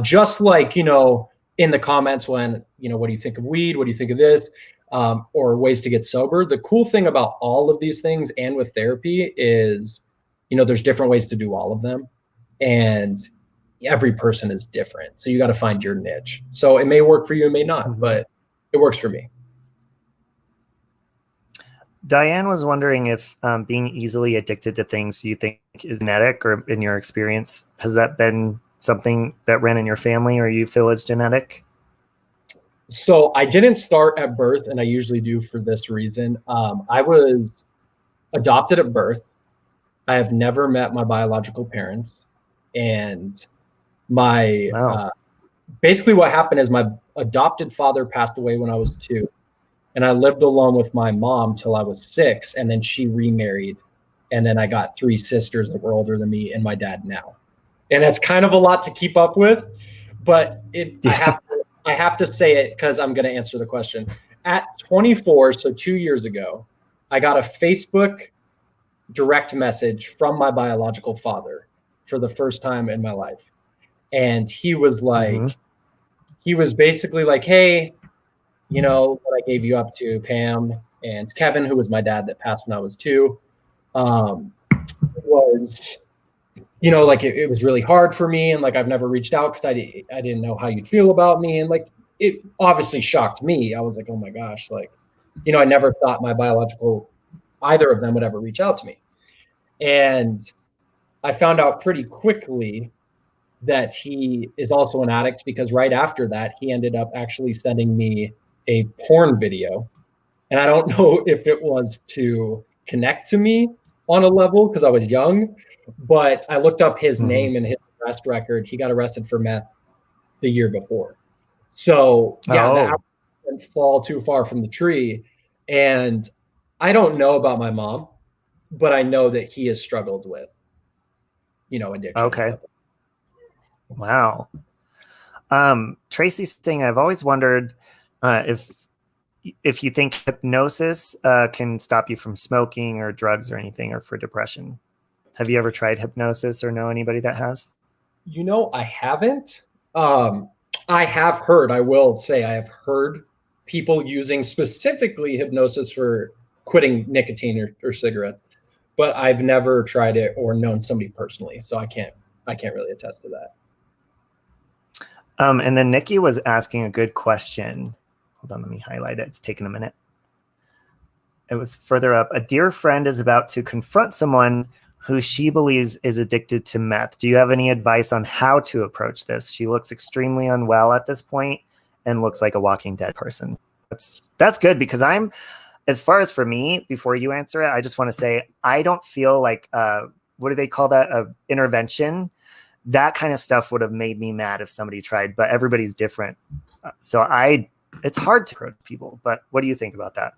Just like, you know, in the comments when, you know, what do you think of weed? What do you think of this? Or ways to get sober. The cool thing about all of these things and with therapy is, you know, there's different ways to do all of them. And every person is different. So you got to find your niche. So it may work for you, it may not, but it works for me. Diane was wondering if being easily addicted to things you think is genetic, or in your experience, has that been something that ran in your family or you feel is genetic? So I didn't start at birth, and I usually do for this reason. I was adopted at birth. I have never met my biological parents. And basically what happened is my adopted father passed away when I was 2. And I lived alone with my mom till I was 6. And then she remarried. And then I got 3 sisters that were older than me and my dad now. And that's kind of a lot to keep up with, but I have to say it because I'm going to answer the question. At 24, so 2 years ago, I got a Facebook direct message from my biological father for the first time in my life. And he was like, he was basically like, hey, you know, what I gave you up to Pam and Kevin, who was my dad that passed when I was 2, was, you know, like it was really hard for me. And like, I've never reached out because I didn't know how you'd feel about me. And like, it obviously shocked me. I was like, oh my gosh, like, you know, I never thought my biological, either of them would ever reach out to me. And I found out pretty quickly that he is also an addict, because right after that, he ended up actually sending me a porn video. And I don't know if it was to connect to me on a level because I was young, but I looked up his name and his arrest record. He got arrested for meth the year before. So yeah, the apple didn't fall too far from the tree. And I don't know about my mom, but I know that he has struggled with, you know, addiction. Okay. Wow. Tracy's saying, I've always wondered if you think hypnosis can stop you from smoking or drugs or anything, or for depression. Have you ever tried hypnosis or know anybody that has? I haven't. I have heard, I will say, I have heard people using specifically hypnosis for quitting nicotine or cigarettes, but I've never tried it or known somebody personally, so I can't really attest to that. And then Nikki was asking a good question. Hold on, let me highlight it. It's taking a minute. It was further up. A dear friend is about to confront someone who she believes is addicted to meth. Do you have any advice on how to approach this? She looks extremely unwell at this point and looks like a Walking Dead person. That's good, because as far as for me, before you answer it, I just want to say, I don't feel like, what do they call that? Intervention. That kind of stuff would have made me mad if somebody tried, but everybody's different. So it's hard to approach people, but what do you think about that?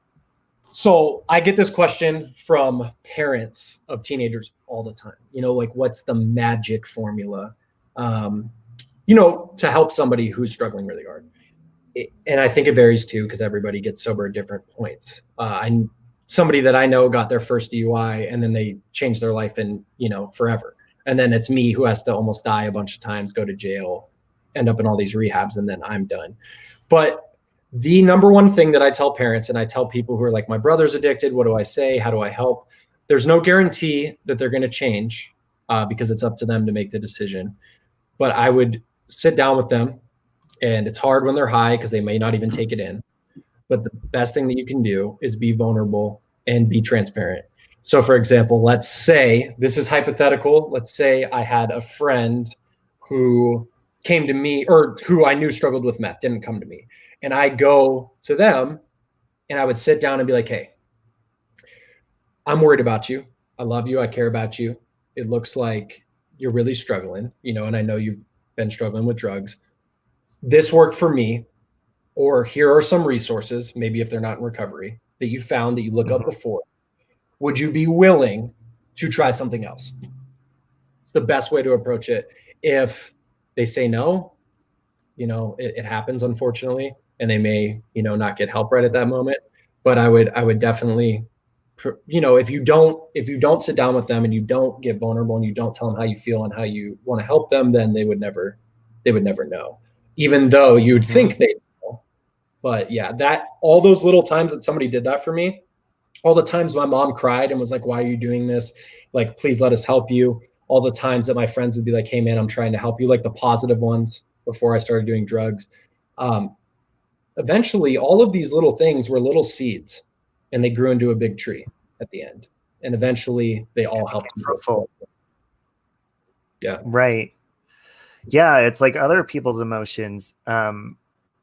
So I get this question from parents of teenagers all the time. Like, what's the magic formula, to help somebody who's struggling really hard? And I think it varies too, because everybody gets sober at different points. Somebody that I know got their first DUI and then they changed their life in, forever. And then it's me who has to almost die a bunch of times, go to jail, end up in all these rehabs, and then I'm done. But the number one thing that I tell parents, and I tell people who are like, my brother's addicted, what do I say? How do I help? There's no guarantee that they're going to change, because it's up to them to make the decision. But I would sit down with them, and it's hard when they're high because they may not even take it in. But the best thing that you can do is be vulnerable and be transparent. So for example, let's say, this is hypothetical. Let's say I had a friend who came to me, or who I knew struggled with meth, didn't come to me. And I go to them and I would sit down and be like, hey, I'm worried about you. I love you. I care about you. It looks like you're really struggling, and I know you've been struggling with drugs. This worked for me, or here are some resources, maybe if they're not in recovery, that you found that you look up before. Would you be willing to try something else? It's the best way to approach it. If they say no, it happens, unfortunately, and they may, not get help right at that moment. But I would definitely, if you don't sit down with them and you don't get vulnerable and you don't tell them how you feel and how you want to help them, then they would never know, even though you'd think they know. But yeah, all those little times that somebody did that for me, all the times my mom cried and was like, why are you doing this? Like, please let us help you. All the times that my friends would be like, hey man, I'm trying to help you, like the positive ones before I started doing drugs. Eventually all of these little things were little seeds, and they grew into a big tree at the end. And eventually they all helped me. Yeah. Right. Yeah. It's like other people's emotions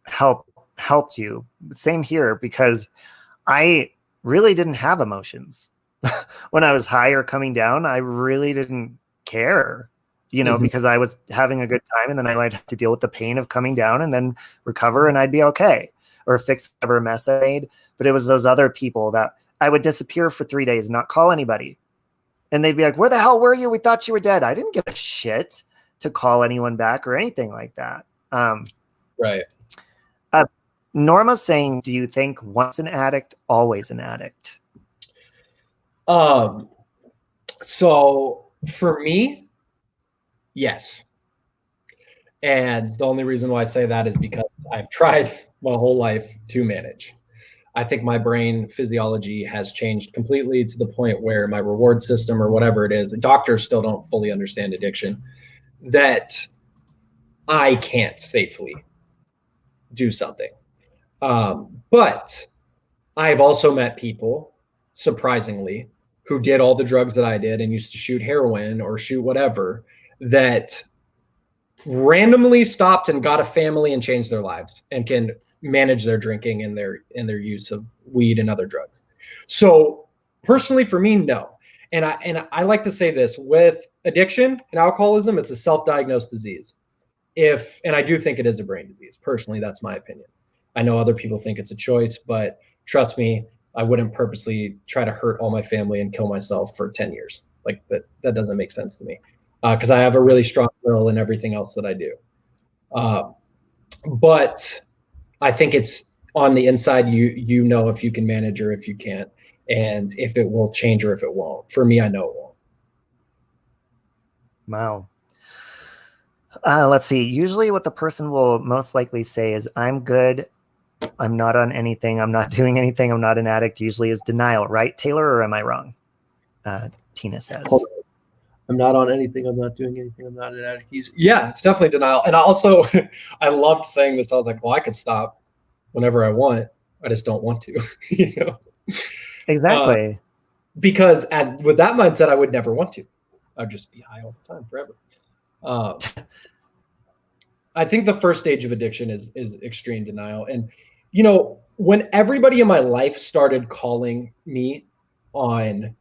helped you. Same here, because I really didn't have emotions when I was high or coming down. I really didn't care, because I was having a good time, and then I might have to deal with the pain of coming down and then recover, and I'd be okay, or fix whatever mess I made. But it was those other people that I would disappear for 3 days, not call anybody. And they'd be like, where the hell were you? We thought you were dead. I didn't give a shit to call anyone back or anything like that. Right. Norma's saying, do you think once an addict, always an addict? So for me, yes. And the only reason why I say that is because I've tried my whole life to manage. I think my brain physiology has changed completely to the point where my reward system, or whatever it is, doctors still don't fully understand addiction, that I can't safely do something. But I've also met people, surprisingly, who did all the drugs that I did and used to shoot heroin or shoot whatever, that randomly stopped and got a family and changed their lives and can manage their drinking and their use of weed and other drugs. So personally, for me, no. And I like to say this, with addiction and alcoholism, it's a self-diagnosed disease. And I do think it is a brain disease. Personally, that's my opinion. I know other people think it's a choice, but trust me, I wouldn't purposely try to hurt all my family and kill myself for 10 years. Like that doesn't make sense to me, because I have a really strong will in everything else that I do. But I think it's on the inside, you know if you can manage or if you can't, and if it will change or if it won't. For me, I know it won't. Wow. Let's see. Usually what the person will most likely say is, I'm good. I'm not on anything. I'm not doing anything. I'm not an addict. Usually is denial, right, Taylor, or am I wrong? Tina says. I'm not on anything. I'm not doing anything. I'm not an addict. Yeah, it's definitely denial. And also, I loved saying this. I was like, well, I could stop whenever I want. I just don't want to, you know? Exactly. Because with that mindset, I would never want to. I'd just be high all the time forever. I think the first stage of addiction is extreme denial. And, you know, when everybody in my life started calling me on,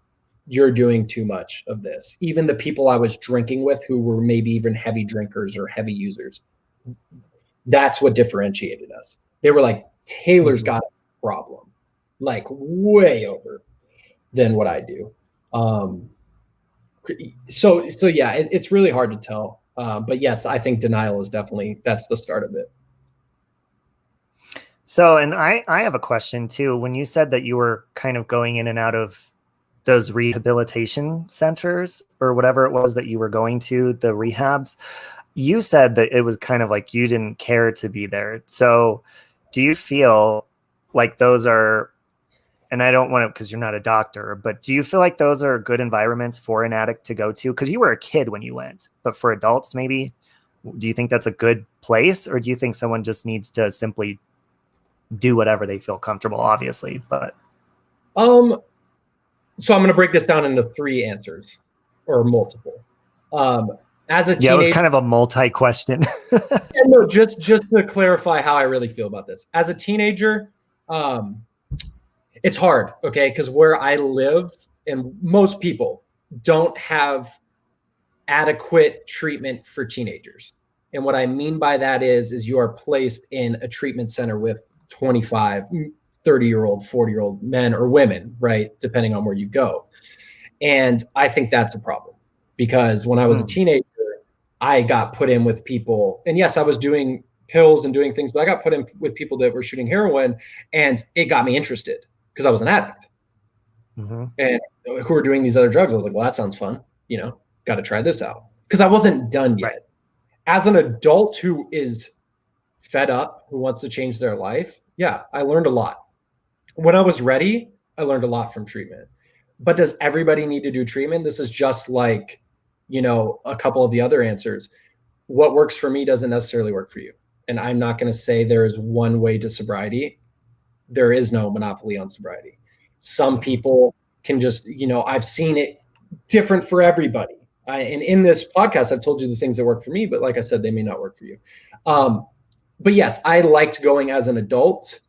you're doing too much of this, even the people I was drinking with who were maybe even heavy drinkers or heavy users, that's what differentiated us. They were like, Taylor's got a problem, like way over than what I do. So yeah, it's really hard to tell. But yes, I think denial is definitely, that's the start of it. So, and I have a question too. When you said that you were kind of going in and out of those rehabilitation centers or whatever it was that you were going to, the rehabs, you said that it was kind of like you didn't care to be there. So do you feel like those are, and I don't want to, because you're not a doctor, but do you feel like those are good environments for an addict to go to? Because you were a kid when you went, but for adults, maybe, do you think that's a good place? Or do you think someone just needs to simply do whatever they feel comfortable, obviously, but. So I'm going to break this down into 3 answers or multiple. As a teenager, it was kind of a multi-question. No, just to clarify how I really feel about this. As a teenager, it's hard, okay? Because where I live, and most people don't have adequate treatment for teenagers. And what I mean by that is you are placed in a treatment center with 25, 30-year-old, 40-year-old men or women, right? Depending on where you go. And I think that's a problem because when I was a teenager, I got put in with people, and yes, I was doing pills and doing things, but I got put in with people that were shooting heroin, and it got me interested because I was an addict and who were doing these other drugs. I was like, well, that sounds fun. You know, got to try this out because I wasn't done yet. Right. As an adult who is fed up, who wants to change their life, yeah, I learned a lot. When I was ready, I learned a lot from treatment. But does everybody need to do treatment? This is just like, you know, a couple of the other answers. What works for me doesn't necessarily work for you. And I'm not going to say there is one way to sobriety. There is no monopoly on sobriety. Some people can just, you know, I've seen it different for everybody. And in this podcast, I've told you the things that work for me, but like I said, they may not work for you. But yes, I liked going as an adult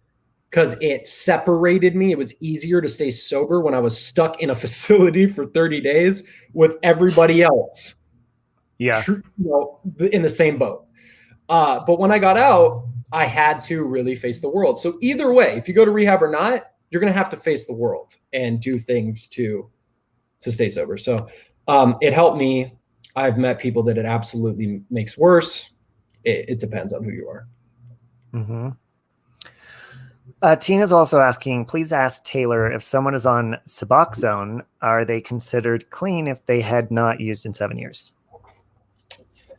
because it separated me. It was easier to stay sober when I was stuck in a facility for 30 days with everybody else. Yeah. You know, in the same boat. But when I got out, I had to really face the world. So either way, if you go to rehab or not, you're going to have to face the world and do things to stay sober. So it helped me. I've met people that it absolutely makes worse. It depends on who you are. Tina's also asking, please ask Taylor if someone is on Suboxone, are they considered clean if they had not used in 7 years?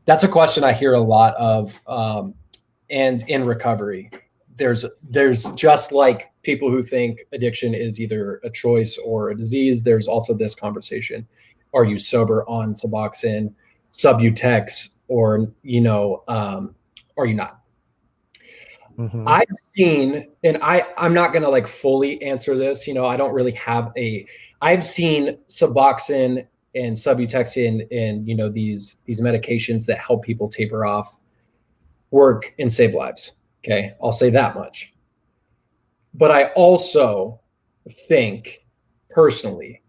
That's a question I hear a lot of. And in recovery, there's just like people who think addiction is either a choice or a disease. There's also this conversation. Are you sober on Suboxone, Subutex, or, you know, are you not? I've seen, and I'm not going to like fully answer this. You know, I don't really have I've seen Suboxone and Subutex and, you know, these medications that help people taper off work and save lives. Okay. I'll say that much. But I also think personally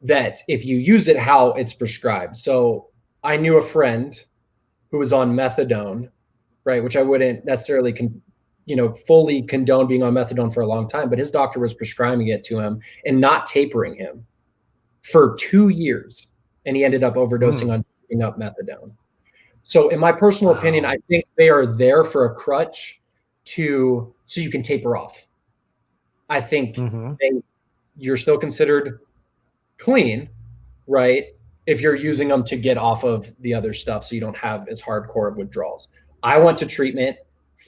that if you use it how it's prescribed. So I knew a friend who was on methadone, right? Which I wouldn't necessarily fully condone being on methadone for a long time, but his doctor was prescribing it to him and not tapering him for 2 years. And he ended up overdosing on giving up methadone. So in my personal opinion, I think they are there for a crutch so you can taper off. I think you're still considered clean, right? if you're using them to get off of the other stuff so you don't have as hardcore of withdrawals. I went to treatment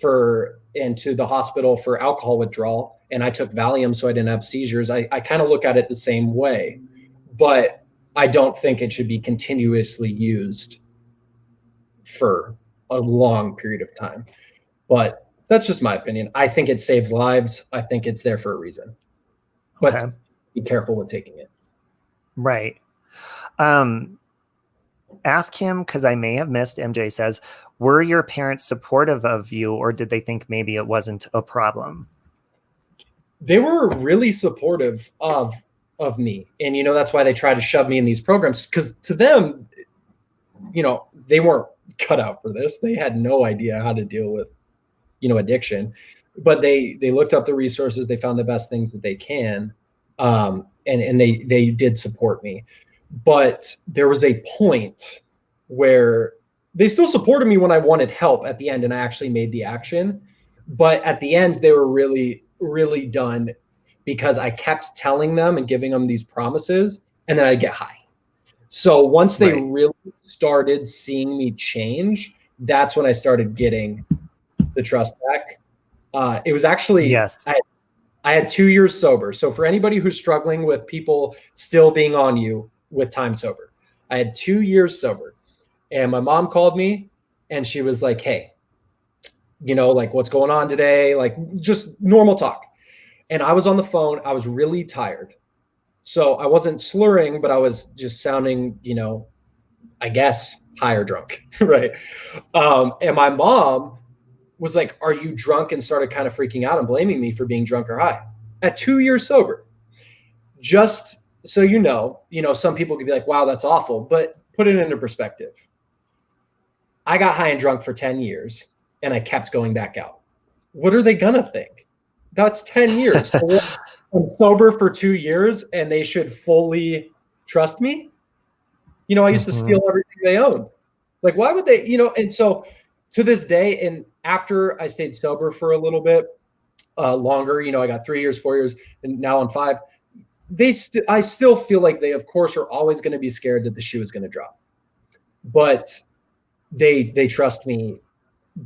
and to the hospital for alcohol withdrawal, and I took Valium so I didn't have seizures. I kind of look at it the same way, but I don't think it should be continuously used for a long period of time. But that's just my opinion. I think it saves lives. I think it's there for a reason. But Okay. be careful with taking it. Right. Ask him, because I may have missed, MJ says, were your parents supportive of you, or did they think maybe it wasn't a problem? They were really supportive of me. And, that's why they try to shove me in these programs, because to them, they weren't cut out for this. They had no idea how to deal with, addiction, but they looked up the resources. They found the best things that they can. And they did support me. But there was a point where they still supported me when I wanted help at the end, and I actually made the action. But at the end, they were really, really done, because I kept telling them and giving them these promises, and then I'd get high. So once they really started seeing me change, that's when I started getting the trust back. It was actually, yes, I had 2 years sober. So for anybody who's struggling with people still being on you with time sober, I had 2 years sober, and my mom called me and she was like, hey, like, what's going on today? Like, just normal talk. And I was on the phone. I was really tired. So I wasn't slurring, but I was just sounding, I guess, high or drunk. Right. And my mom was like, are you drunk? And started kind of freaking out and blaming me for being drunk or high at 2 years sober. Just so some people could be like, wow, that's awful, but put it into perspective. I got high and drunk for 10 years and I kept going back out. What are they going to think? That's 10 years. I'm sober for 2 years and they should fully trust me. I used to steal everything they owned. Like, why would they, and so to this day, and after I stayed sober for a little bit longer, I got 3 years, 4 years, and now on 5, I still feel like they, of course, are always going to be scared that the shoe is going to drop, but they trust me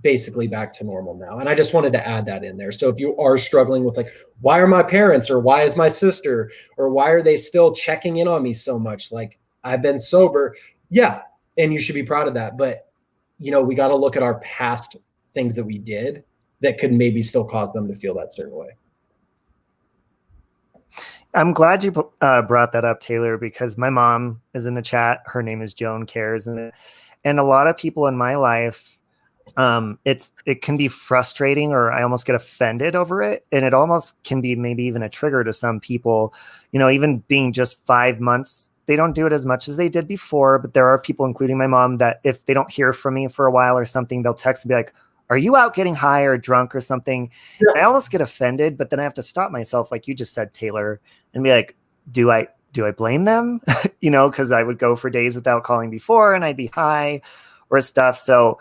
basically back to normal now. And I just wanted to add that in there. So if you are struggling with like, why are my parents, or why is my sister, or why are they still checking in on me so much? Like, I've been sober. Yeah. And you should be proud of that. But, we got to look at our past things that we did that could maybe still cause them to feel that certain way. I'm glad you brought that up, Taylor, because my mom is in the chat. Her name is Joan Cares. And a lot of people in my life, it can be frustrating, or I almost get offended over it. And it almost can be maybe even a trigger to some people, even being just 5 months, they don't do it as much as they did before. But there are people, including my mom, that if they don't hear from me for a while or something, they'll text and be like, are you out getting high or drunk or something? Yeah. I almost get offended, but then I have to stop myself, like you just said, Taylor, and be like, do I blame them? Because I would go for days without calling before and I'd be high or stuff. So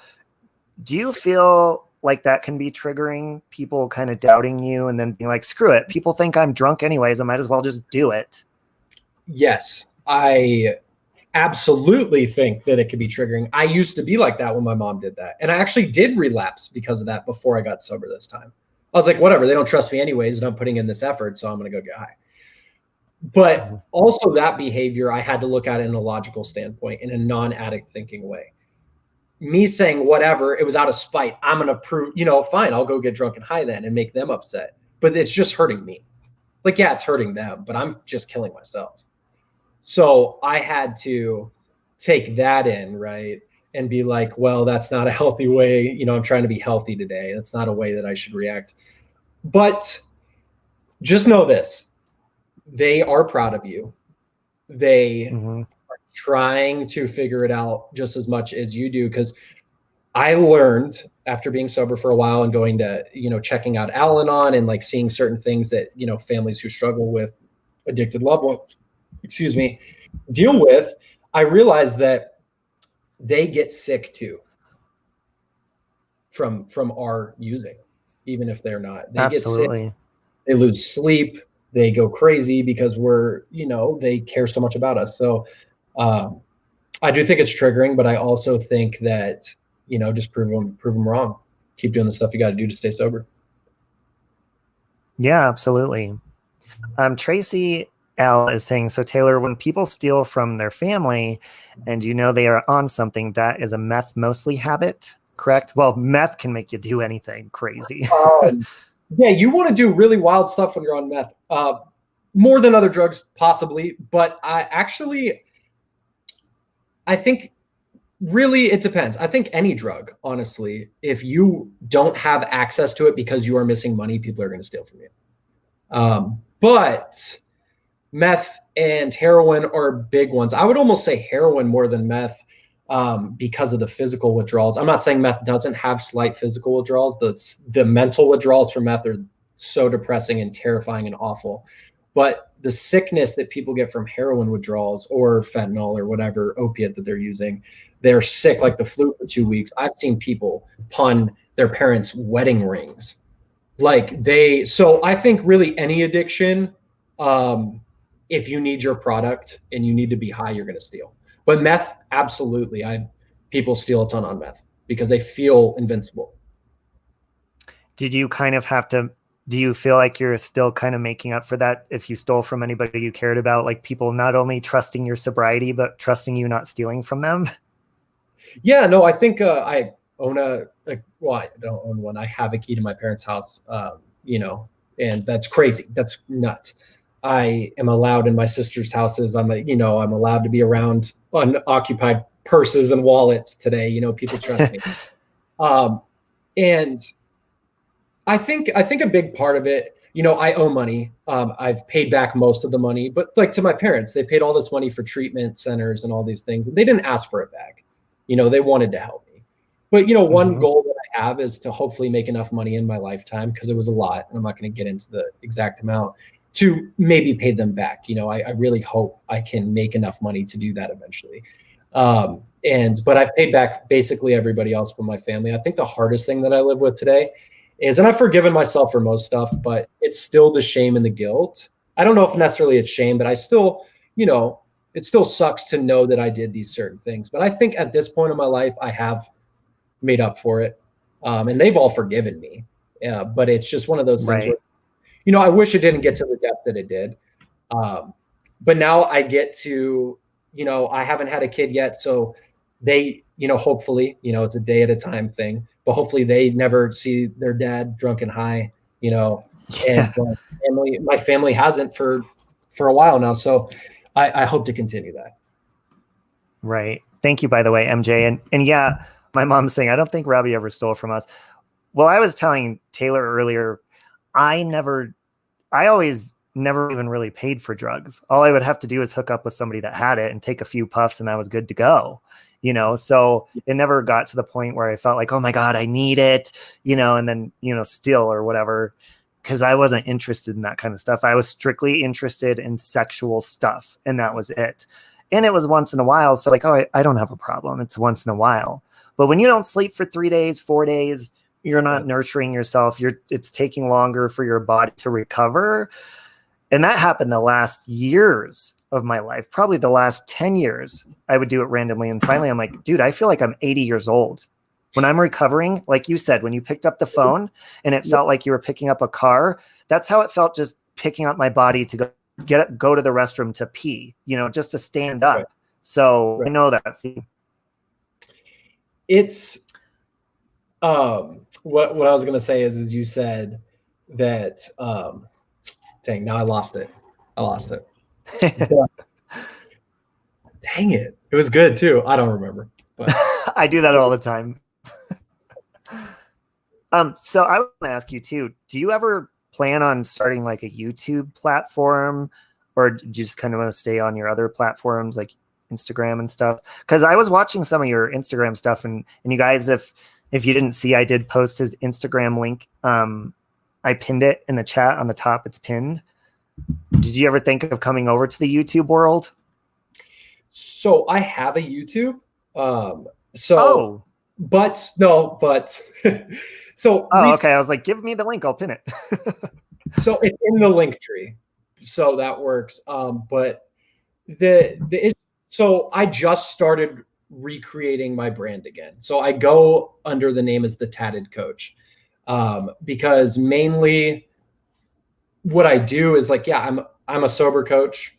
do you feel like that can be triggering, people kind of doubting you and then being like, screw it, people think I'm drunk anyways, I might as well just do it? Yes, I absolutely think that it could be triggering. I used to be like that when my mom did that. And I actually did relapse because of that before I got sober this time. I was like, whatever, they don't trust me anyways, and I'm putting in this effort, so I'm going to go get high. But also that behavior, I had to look at it in a logical standpoint, in a non-addict thinking way. Me saying whatever, it was out of spite. I'm going to prove, fine, I'll go get drunk and high then and make them upset. But it's just hurting me. Like, yeah, it's hurting them, but I'm just killing myself. So I had to take that in, right? And be like, well, that's not a healthy way. I'm trying to be healthy today. That's not a way that I should react. But just know this. They are proud of you. They are trying to figure it out just as much as you do. Because I learned after being sober for a while and going to, checking out Al-Anon and like seeing certain things that, families who struggle with addicted loved ones, deal with, I realized that they get sick too from our using, even if they're not. They Absolutely. Get sick, they lose sleep, they go crazy because they care so much about us. So I do think it's triggering, but I also think that, just prove them wrong. Keep doing the stuff you got to do to stay sober. Yeah, absolutely. Tracy L is saying, so Taylor, when people steal from their family and they are on something, that is a meth mostly habit, correct? Well, meth can make you do anything crazy. Yeah, you want to do really wild stuff when you're on meth, more than other drugs possibly. But I think really it depends. I think any drug, honestly, if you don't have access to it because you are missing money, people are going to steal from you. But meth and heroin are big ones. I would almost say heroin more than meth, because of the physical withdrawals. I'm not saying meth doesn't have slight physical withdrawals. The mental withdrawals from meth are so depressing and terrifying and awful. But the sickness that people get from heroin withdrawals or fentanyl or whatever opiate that they're using, they're sick like the flu for 2 weeks. I've seen people pawn their parents' wedding rings. So I think really any addiction, if you need your product and you need to be high, you're going to steal. But meth, absolutely. People steal a ton on meth because they feel invincible. Did you kind of have to, do you feel like you're still kind of making up for that if you stole from anybody you cared about, like people not only trusting your sobriety, but trusting you not stealing from them? Yeah, no, I think I own I don't own one. I have a key to my parents' house, and that's crazy. That's nuts. I am allowed in my sister's houses. I'm allowed to be around unoccupied purses and wallets today. People trust me. And I think a big part of it, I owe money. I've paid back most of the money, but like to my parents, they paid all this money for treatment centers and all these things, and they didn't ask for it back. They wanted to help me. But, one goal that I have is to hopefully make enough money in my lifetime, because it was a lot, and I'm not going to get into the exact amount, to maybe pay them back. I really hope I can make enough money to do that eventually. But I've paid back basically everybody else from my family. I think the hardest thing that I live with today is, and I've forgiven myself for most stuff, but it's still the shame and the guilt. I don't know if necessarily it's shame, but I still, it still sucks to know that I did these certain things. But I think at this point in my life, I have made up for it. And they've all forgiven me. But it's just one of those things where, I wish it didn't get to the depth that it did. But now I get to, I haven't had a kid yet. So they, hopefully, it's a day at a time thing, but hopefully they never see their dad drunk and high, and my family hasn't for a while now. So I hope to continue that. Right. Thank you, by the way, MJ. And yeah, my mom's saying, I don't think Robbie ever stole from us. Well, I was telling Taylor earlier, I always never even really paid for drugs. All I would have to do is hook up with somebody that had it and take a few puffs and I was good to go, so it never got to the point where I felt like, oh my God, I need it, and then, steal or whatever, because I wasn't interested in that kind of stuff. I was strictly interested in sexual stuff, and that was it. And it was once in a while. So like, oh, I don't have a problem. It's once in a while. But when you don't sleep for 3 days, 4 days, you're not nurturing yourself. It's taking longer for your body to recover. And that happened the last years of my life, probably the last 10 years. I would do it randomly. And finally, I'm like, dude, I feel like I'm 80 years old. When I'm recovering, like you said, when you picked up the phone and it felt like you were picking up a car, that's how it felt, just picking up my body to go to the restroom to pee, just to stand up. Right. So I know that feeling. It's what I was going to say is you said that, dang, now I lost it. Dang it. It was good too. I don't remember, but I do that all the time. So I want to ask you too, do you ever plan on starting like a YouTube platform, or do you just kind of want to stay on your other platforms like Instagram and stuff? Because I was watching some of your Instagram stuff, and you guys, if you didn't see, I did post his Instagram link. I pinned it in the chat on the top. It's pinned. Did you ever think of coming over to the YouTube world? So I have a YouTube. Okay. I was like, give me the link. I'll pin it. So it's in the link tree. So that works. But the So I just started recreating my brand again. So I go under the name as the Tatted Coach, because mainly what I do is like, yeah, I'm a sober coach.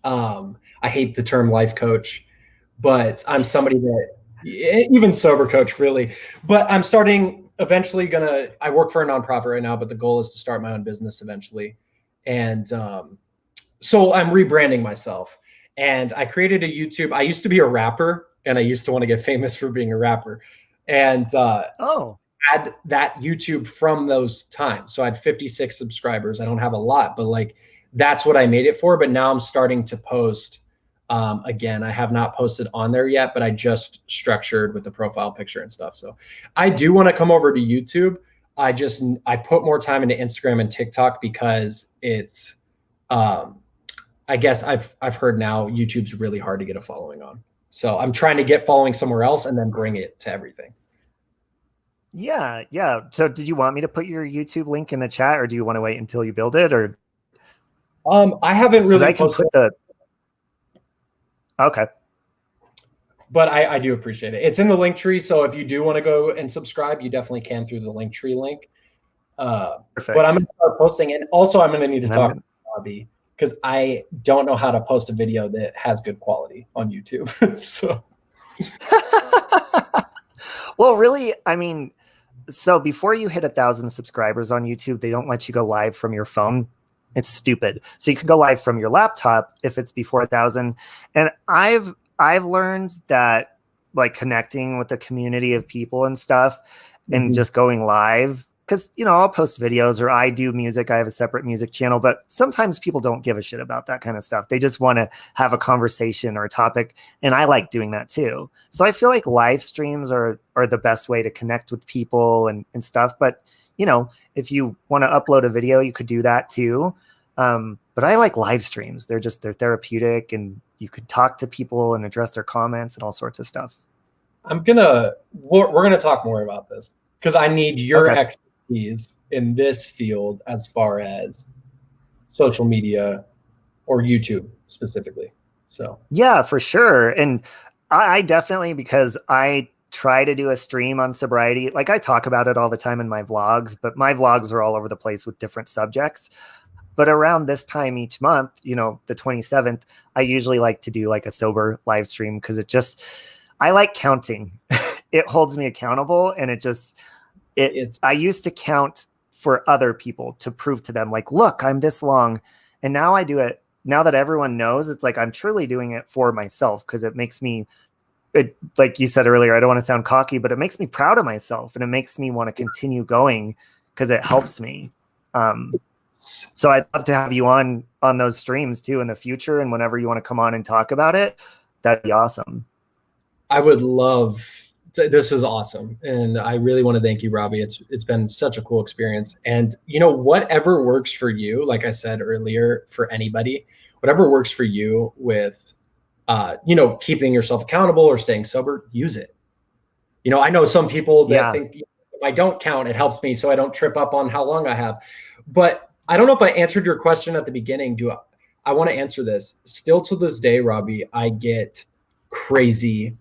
I hate the term life coach, but I'm somebody that even sober coach really, but I'm starting eventually I work for a nonprofit right now, but the goal is to start my own business eventually. And, so I'm rebranding myself, and I created a YouTube. I used to be a rapper, and I used to want to get famous for being a rapper, and, Oh, had that YouTube from those times. So I had 56 subscribers. I don't have a lot, but like that's what I made it for. But now I'm starting to post again. I have not posted on there yet, but I just structured with the profile picture and stuff. So I do want to come over to YouTube. I put more time into Instagram and TikTok because it's I guess I've heard now YouTube's really hard to get a following on. So I'm trying to get following somewhere else and then bring it to everything. yeah, yeah. So did you want me to put your YouTube link in the chat, or do you want to wait until you build it? Or I haven't really I can posted, put the. Okay. but I do appreciate it. It's in the link tree. So if you do want to go and subscribe, you definitely can through the link tree link. Perfect. But I'm going to start posting. And also I'm going to need to And talk to Robbie, because I don't know how to post a video that has good quality on YouTube. So well, really, I mean, so before you hit 1,000 subscribers on YouTube, they don't let you go live from your phone. It's stupid. So you can go live from your laptop if it's before 1,000. And I've learned that, like, connecting with the community of people and stuff, and just going live, because, you know, I'll post videos, or I do music. I have a separate music channel, but sometimes people don't give a shit about that kind of stuff. They just want to have a conversation or a topic. And I like doing that too. So I feel like live streams are the best way to connect with people and stuff. But, you know, if you want to upload a video, you could do that too. But I like live streams. They're therapeutic, and you could talk to people and address their comments and all sorts of stuff. we're going to talk more about this, because I need your expertise in this field as far as social media or YouTube specifically. So yeah, for sure. And I definitely, because I try to do a stream on sobriety. Like, I talk about it all the time in my vlogs, but my vlogs are all over the place with different subjects. But around this time each month, you know, the 27th, I usually like to do like a sober live stream, because I like counting. It holds me accountable, and I used to count for other people to prove to them, like, look, I'm this long. And now I do it. Now that everyone knows, it's like I'm truly doing it for myself, because it makes me, like you said earlier, I don't want to sound cocky, but it makes me proud of myself, and it makes me want to continue going, because it helps me. So I'd love to have you on those streams too in the future, and whenever you want to come on and talk about it, that'd be awesome. I would love to. This is awesome, and I really want to thank you, Robbie. It's been such a cool experience, and you know, whatever works for you, like I said earlier, for anybody, whatever works for you with you know, keeping yourself accountable or staying sober, use it. You know, I know some people that think if I don't count, it helps me so I don't trip up on how long I have. But I don't know if I answered your question at the beginning. I want to answer this. Still to this day, Robbie, I get crazy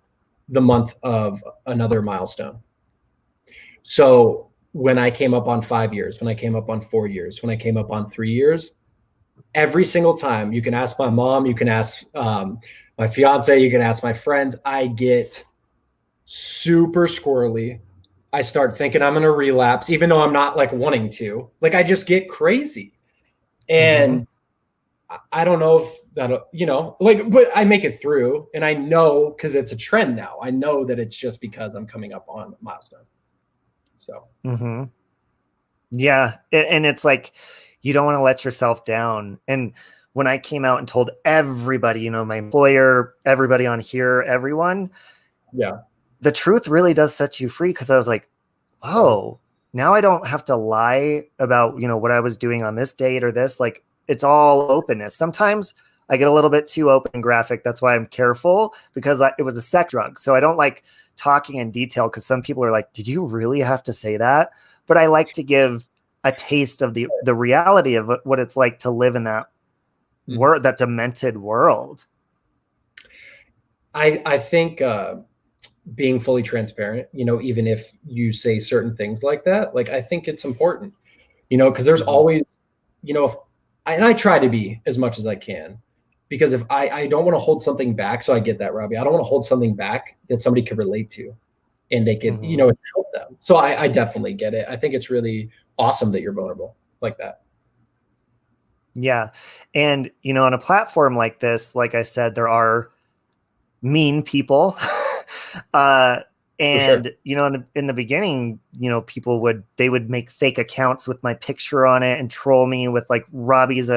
the month of another milestone. So when I came up on 5 years, when I came up on 4 years, when I came up on 3 years, every single time, you can ask my mom, you can ask my fiance, you can ask my friends, I get super squirrely. I start thinking I'm going to relapse, even though I'm not like wanting to. Like, I just get crazy. And I don't know if that'll, you know, like, but I make it through, and I know, because it's a trend now. I know that it's just because I'm coming up on a milestone. So, yeah. And it's like, you don't want to let yourself down. And when I came out and told everybody, you know, my employer, everybody on here, everyone, the truth really does set you free, because I was like, whoa, now I don't have to lie about, you know, what I was doing on this date or this. Like, it's all openness. Sometimes I get a little bit too open and graphic. That's why I'm careful, because it was a sex drug. So I don't like talking in detail, because some people are like, did you really have to say that? But I like to give a taste of the reality of what it's like to live in that that demented world. I think being fully transparent, you know, even if you say certain things like that, like I think it's important, you know, because there's always, you know, and I try to be as much as I can, because if I don't want to hold something back, so I get that, Robbie. I don't want to hold something back that somebody could relate to, and they could, you know, help them. So I definitely get it. I think it's really awesome that you're vulnerable like that. Yeah. And, you know, on a platform like this, like I said, there are mean people. And, you know, in the beginning, you know, they would make fake accounts with my picture on it and troll me with like Robbie's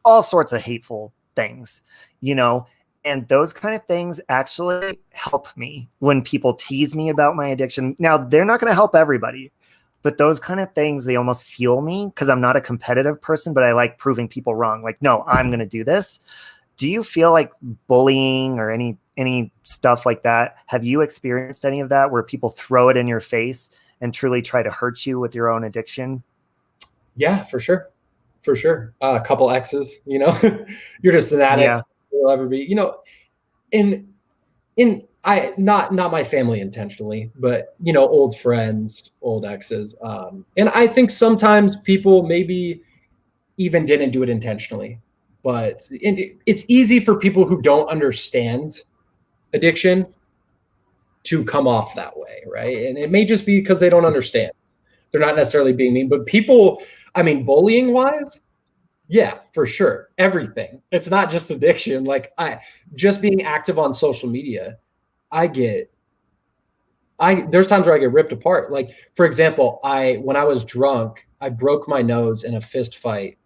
all sorts of hateful things, you know, and those kind of things actually help me when people tease me about my addiction. Now, they're not going to help everybody, but those kind of things, they almost fuel me because I'm not a competitive person, but I like proving people wrong. Like, no, I'm going to do this. Do you feel like bullying or any stuff like that? Have you experienced any of that where people throw it in your face and truly try to hurt you with your own addiction? Yeah, for sure. For sure. A couple exes, you know, you're just an addict. Yeah. You'll ever be, you know, I not my family intentionally, but you know, old friends, old exes. And I think sometimes people maybe even didn't do it intentionally, but it's easy for people who don't understand addiction to come off that way, right? And it may just be because they don't understand. They're not necessarily being mean, but people, I mean, bullying wise, yeah, for sure. Everything. It's not just addiction. Like just being active on social media, there's times where I get ripped apart. Like, for example, when I was drunk, I broke my nose in a fist fight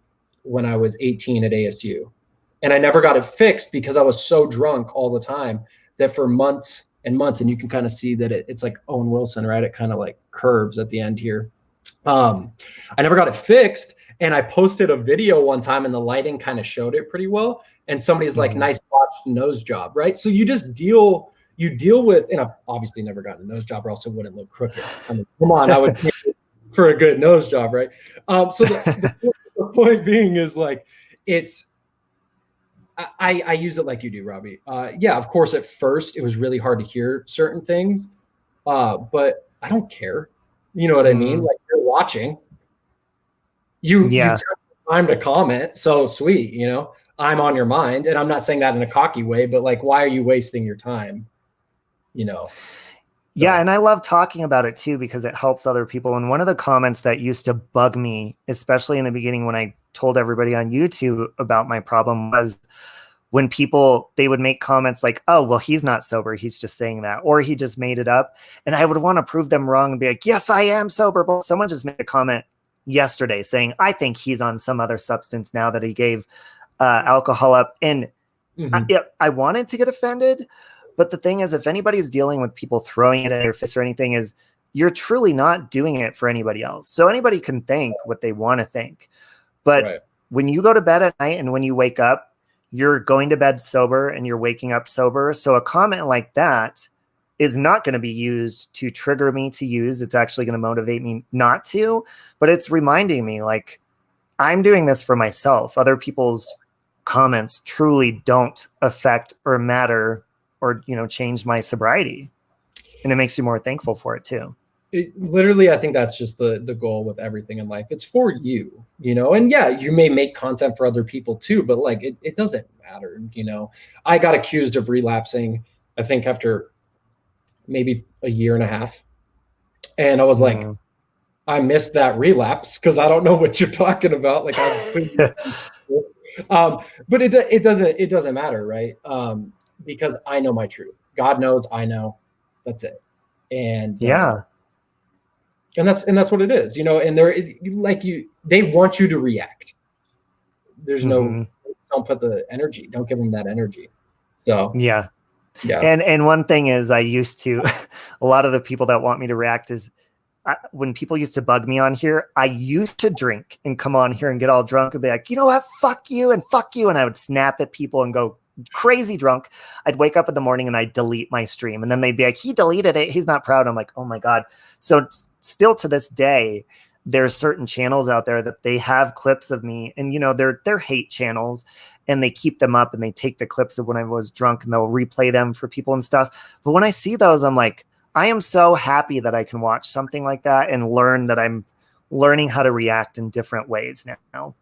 when I was 18 at ASU. And I never got it fixed because I was so drunk all the time that for months and months, and you can kind of see that it's like Owen Wilson, right? It kind of like curves at the end here. I never got it fixed. And I posted a video one time and the lighting kind of showed it pretty well. And somebody's like, nice botched nose job, right? So you deal with, and I've obviously never gotten a nose job or else it wouldn't look crooked. I mean, come on, I would for a good nose job, right? So the point being is like, I use it like you do, Robbie. Yeah, of course, at first it was really hard to hear certain things, but I don't care. You know what I mean? Like, you're watching. You took the time to comment. So sweet, you know, I'm on your mind, and I'm not saying that in a cocky way, but like, why are you wasting your time? You know? Yeah. And I love talking about it too, because it helps other people. And one of the comments that used to bug me, especially in the beginning, when I told everybody on YouTube about my problem, was when they would make comments like, oh, well, he's not sober, he's just saying that, or he just made it up. And I would want to prove them wrong and be like, yes, I am sober. But someone just made a comment yesterday saying, I think he's on some other substance now that he gave alcohol up. And I wanted to get offended. But the thing is, if anybody's dealing with people throwing it at their fists or anything, is you're truly not doing it for anybody else. So anybody can think what they want to think. But when you go to bed at night and when you wake up, you're going to bed sober and you're waking up sober. So a comment like that is not going to be used to trigger me to use. It's actually going to motivate me not to, but it's reminding me like I'm doing this for myself. Other people's comments truly don't affect or matter or, you know, change my sobriety. And it makes you more thankful for it too. Literally, I think that's just the goal with everything in life. It's for you, you know, and yeah, you may make content for other people too, but like, it doesn't matter. You know, I got accused of relapsing, I think after maybe a year and a half. And I was like, I missed that relapse because I don't know what you're talking about. Like, but it doesn't matter. Right. Because I know my truth. God knows, I know. That's it. And and that's what it is, you know, and they want you to react. There's don't put the energy, don't give them that energy. So yeah. And one thing is, I used to, a lot of the people that want me to react is when people used to bug me on here, I used to drink and come on here and get all drunk and be like, you know what, fuck you. And I would snap at people and go crazy drunk. I'd wake up in the morning and I'd delete my stream. And then they'd be like, he deleted it, he's not proud. I'm like, oh my God. So still to this day, there's certain channels out there that they have clips of me, and you know, they're hate channels, and they keep them up and they take the clips of when I was drunk and they'll replay them for people and stuff. But when I see those, I'm like, I am so happy that I can watch something like that and learn that I'm learning how to react in different ways now.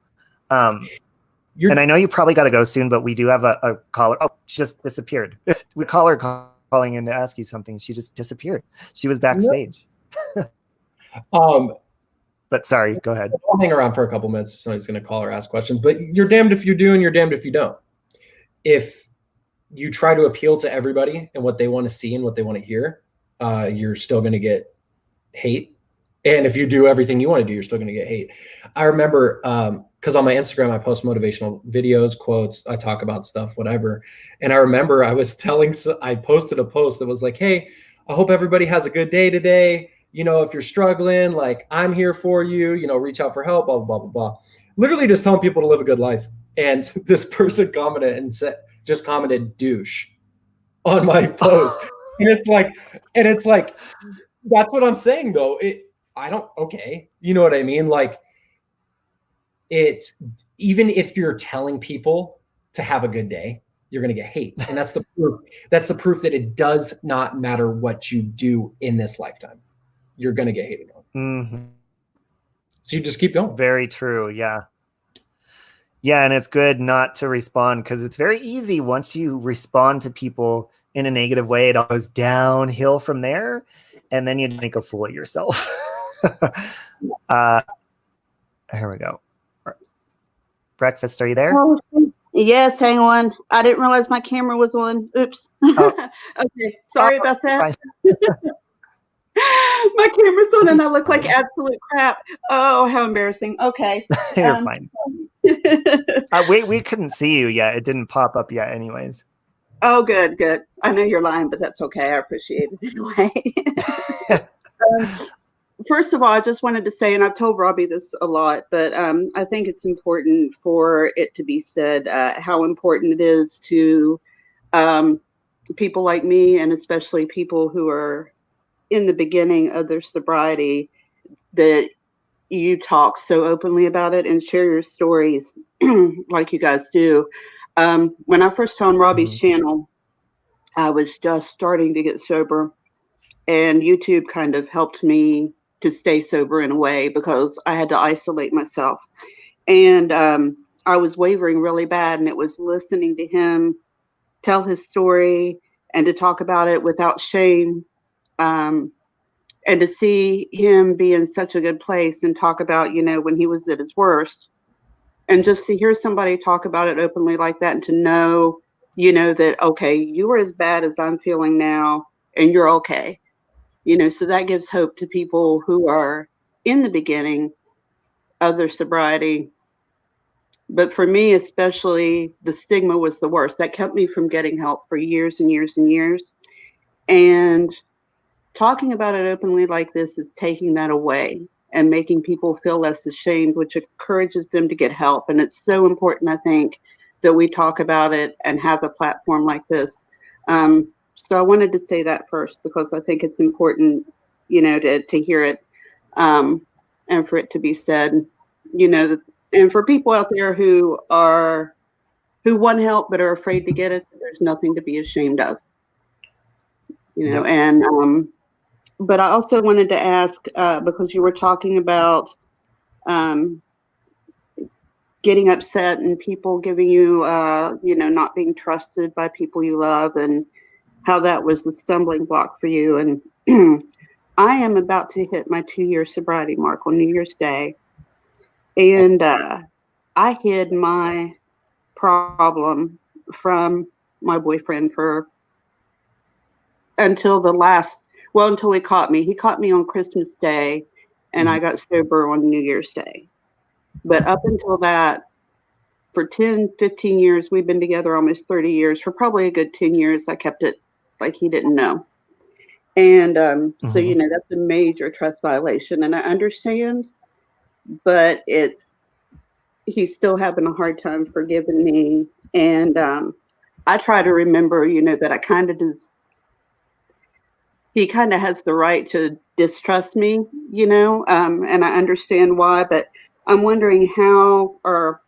And I know you probably got to go soon, but we do have a caller. Oh, she just disappeared. We call her calling in to ask you something. She just disappeared. She was backstage. But sorry, go ahead. I'll hang around for a couple minutes. Somebody's going to call or ask questions, but you're damned if you do and you're damned if you don't. If you try to appeal to everybody and what they want to see and what they want to hear, you're still going to get hate. And if you do everything you want to do, you're still going to get hate. I remember, because on my Instagram, I post motivational videos, quotes, I talk about stuff, whatever. And I remember I posted a post that was like, hey, I hope everybody has a good day today. You know, if you're struggling, like, I'm here for you, you know, reach out for help, blah, blah, blah, blah, blah. Literally just telling people to live a good life. And this person commented and just commented douche on my post. And it's like, that's what I'm saying though. Okay. You know what I mean? Like, even if you're telling people to have a good day, you're going to get hate. And that's the proof. That's the proof that it does not matter what you do in this lifetime. You're going to get hated on. Mm-hmm. So you just keep going. Very true. Yeah. Yeah. And it's good not to respond, because it's very easy once you respond to people in a negative way, it all goes downhill from there. And then you make a fool of yourself. Here we go. Breakfast, are you there? Yes, hang on. I didn't realize my camera was on. Oops. Oh. Okay, sorry about that. My camera's on and I look like absolute crap. Oh, how embarrassing. Okay. You're fine. We couldn't see you yet. It didn't pop up yet anyways. Oh, good. I know you're lying, but that's okay. I appreciate it anyway. First of all, I just wanted to say, and I've told Robbie this a lot, but I think it's important for it to be said how important it is to people like me, and especially people who are in the beginning of their sobriety, that you talk so openly about it and share your stories like you guys do. When I first found Robbie's channel, I was just starting to get sober, and YouTube kind of helped me to stay sober in a way, because I had to isolate myself. And I was wavering really bad, and it was listening to him tell his story and to talk about it without shame. And to see him be in such a good place and talk about, you know, when he was at his worst, and just to hear somebody talk about it openly like that, and to know, you know, that, okay, you were as bad as I'm feeling now and you're okay. You know, so that gives hope to people who are in the beginning of their sobriety. But for me, especially, the stigma was the worst. That kept me from getting help for years and years and years. And talking about it openly like this is taking that away and making people feel less ashamed, which encourages them to get help. And it's so important, I think, that we talk about it and have a platform like this. So I wanted to say that first, because I think it's important, you know, to hear it and for it to be said, you know, and for people out there who want help but are afraid to get it, there's nothing to be ashamed of, you know. And but I also wanted to ask, because you were talking about getting upset and people giving you, you know, not being trusted by people you love, and how that was the stumbling block for you. And I am about to hit my 2-year sobriety mark on New Year's Day. And I hid my problem from my boyfriend until he caught me. He caught me on Christmas Day, and I got sober on New Year's Day. But up until that, for 10, 15 years, we've been together almost 30 years. For probably a good 10 years, I kept it like he didn't know. And so, you know, that's a major trust violation. And I understand, but he's still having a hard time forgiving me. And I try to remember, you know, that I kind of he kind of has the right to distrust me, you know, and I understand why, but I'm wondering how, or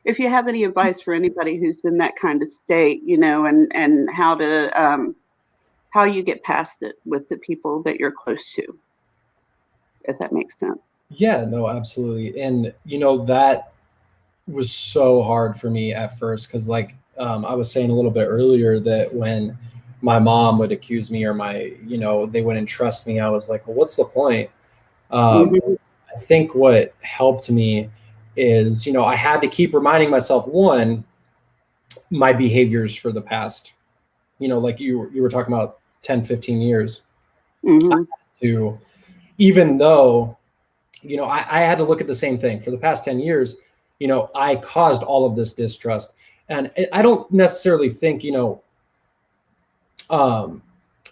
if you have any advice for anybody who's in that kind of state, you know, and how you get past it with the people that you're close to, if that makes sense. Yeah, no, absolutely. And you know, that was so hard for me at first because like I was saying a little bit earlier that when my mom would accuse me or my, you know, they wouldn't trust me, I was like, well, what's the point? Mhm. I think what helped me is, you know, I had to keep reminding myself, one, my behaviors for the past, you know, like you were talking about 10, 15 years Mhm. to, even though, you know, I had to look at the same thing for the past 10 years, you know, I caused all of this distrust. And I don't necessarily think, you know,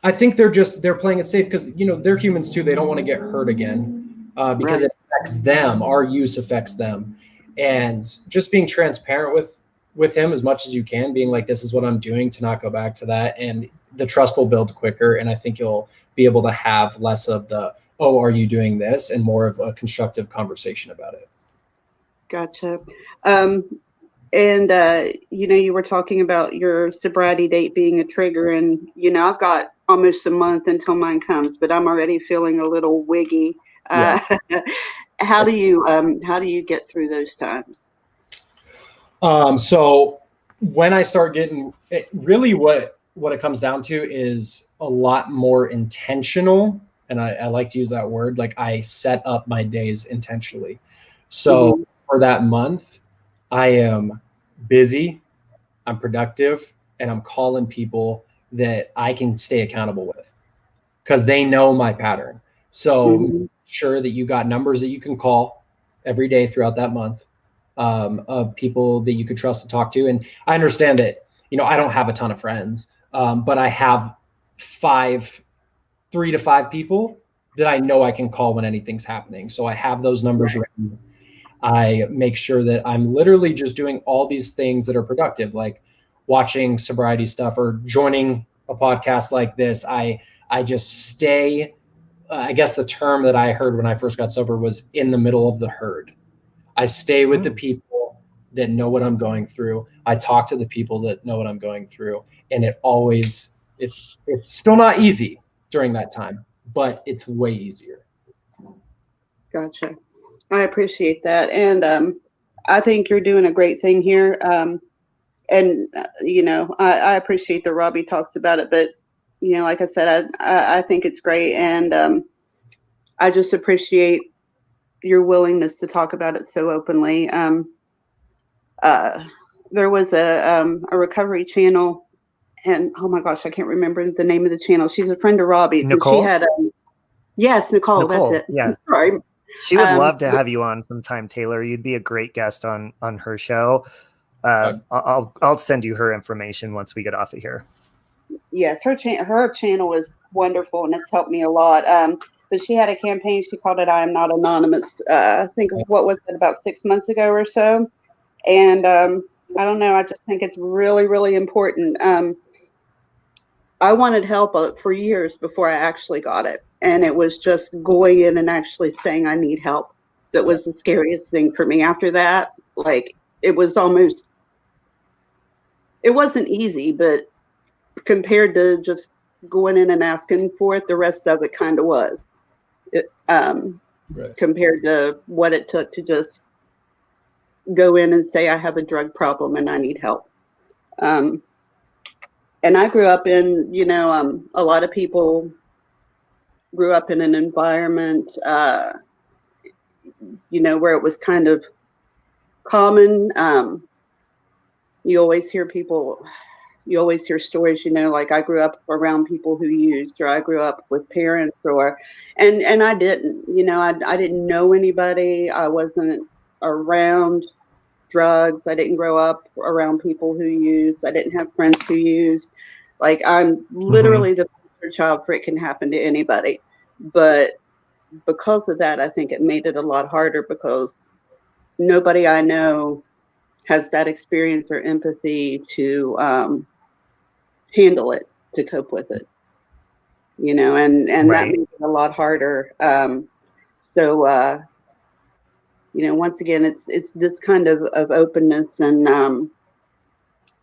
I think they're playing it safe because, you know, they're humans too. They don't want to get hurt again because Right. it affects them. Our use affects them. And just being transparent with him as much as you can, being like, this is what I'm doing, to not go back to that. And the trust will build quicker. And I think you'll be able to have less of the, oh, are you doing this? And more of a constructive conversation about it. Gotcha. And you know, you were talking about your sobriety date being a trigger, and you know, I've got almost a month until mine comes, but I'm already feeling a little wiggy. Yeah. How do you get through those times? So when I start getting it, really what it comes down to is a lot more intentional. And I like to use that word. Like I set up my days intentionally. So Mhm. for that month, I am busy, I'm productive, and I'm calling people that I can stay accountable with because they know my pattern. So make Mhm. sure that you got numbers that you can call every day throughout that month, of people that you could trust to talk to. And I understand that, you know, I don't have a ton of friends, but I have 3 to 5 people that I know I can call when anything's happening. So I have those numbers written. I make sure that I'm literally just doing all these things that are productive, like watching sobriety stuff or joining a podcast like this. I just stay. I guess the term that I heard when I first got sober was in the middle of the herd. I stay with the people that know what I'm going through. I talk to the people that know what I'm going through, and it's still not easy during that time, but it's way easier. Gotcha. I appreciate that, and I think you're doing a great thing here. And you know, I appreciate that Robbie talks about it, but you know, like I said, I think it's great, and I just appreciate your willingness to talk about it so openly. Uh, there was a recovery channel, and oh my gosh, I can't remember the name of the channel. She's a friend of Robbie's, and she Nicole? had yes, Nicole, that's Nicole, it. yeah. Sorry. She would Um, love to have you on sometime, Taylor. You'd be a great guest on her show. I'll send you her information once we get off of here. yes, her channel is wonderful, and it's helped me a lot. But she had a campaign. She called it "I Am Not Anonymous." I think what was it, about 6 months ago or so. And I don't know. I just think it's really, really important. I wanted help for years before I actually got it, and it was just going in and actually saying I need help that Yeah. was the scariest thing for me. After that, like it was almost, it wasn't easy, but compared to just going in and asking for it, the rest of it kind of was. It, Right. compared to what it took to just go in and say I have a drug problem and I need help. Um, and I grew up in, you know, a lot of people grew up in an environment, you know, where it was kind of common. You always hear people, you always hear stories, you know, like I grew up around people who used, or I grew up with parents, or, and I didn't, you know, I didn't know anybody. I wasn't around drugs. I didn't grow up around people who used. I didn't have friends who used. Like I'm Mm-hmm. literally the poster child for it can happen to anybody. But because of that, I think it made it a lot harder because nobody I know has that experience or empathy to handle it, to cope with it. you know, and that Right. makes it a lot harder. So, you know, once again, it's this kind of openness and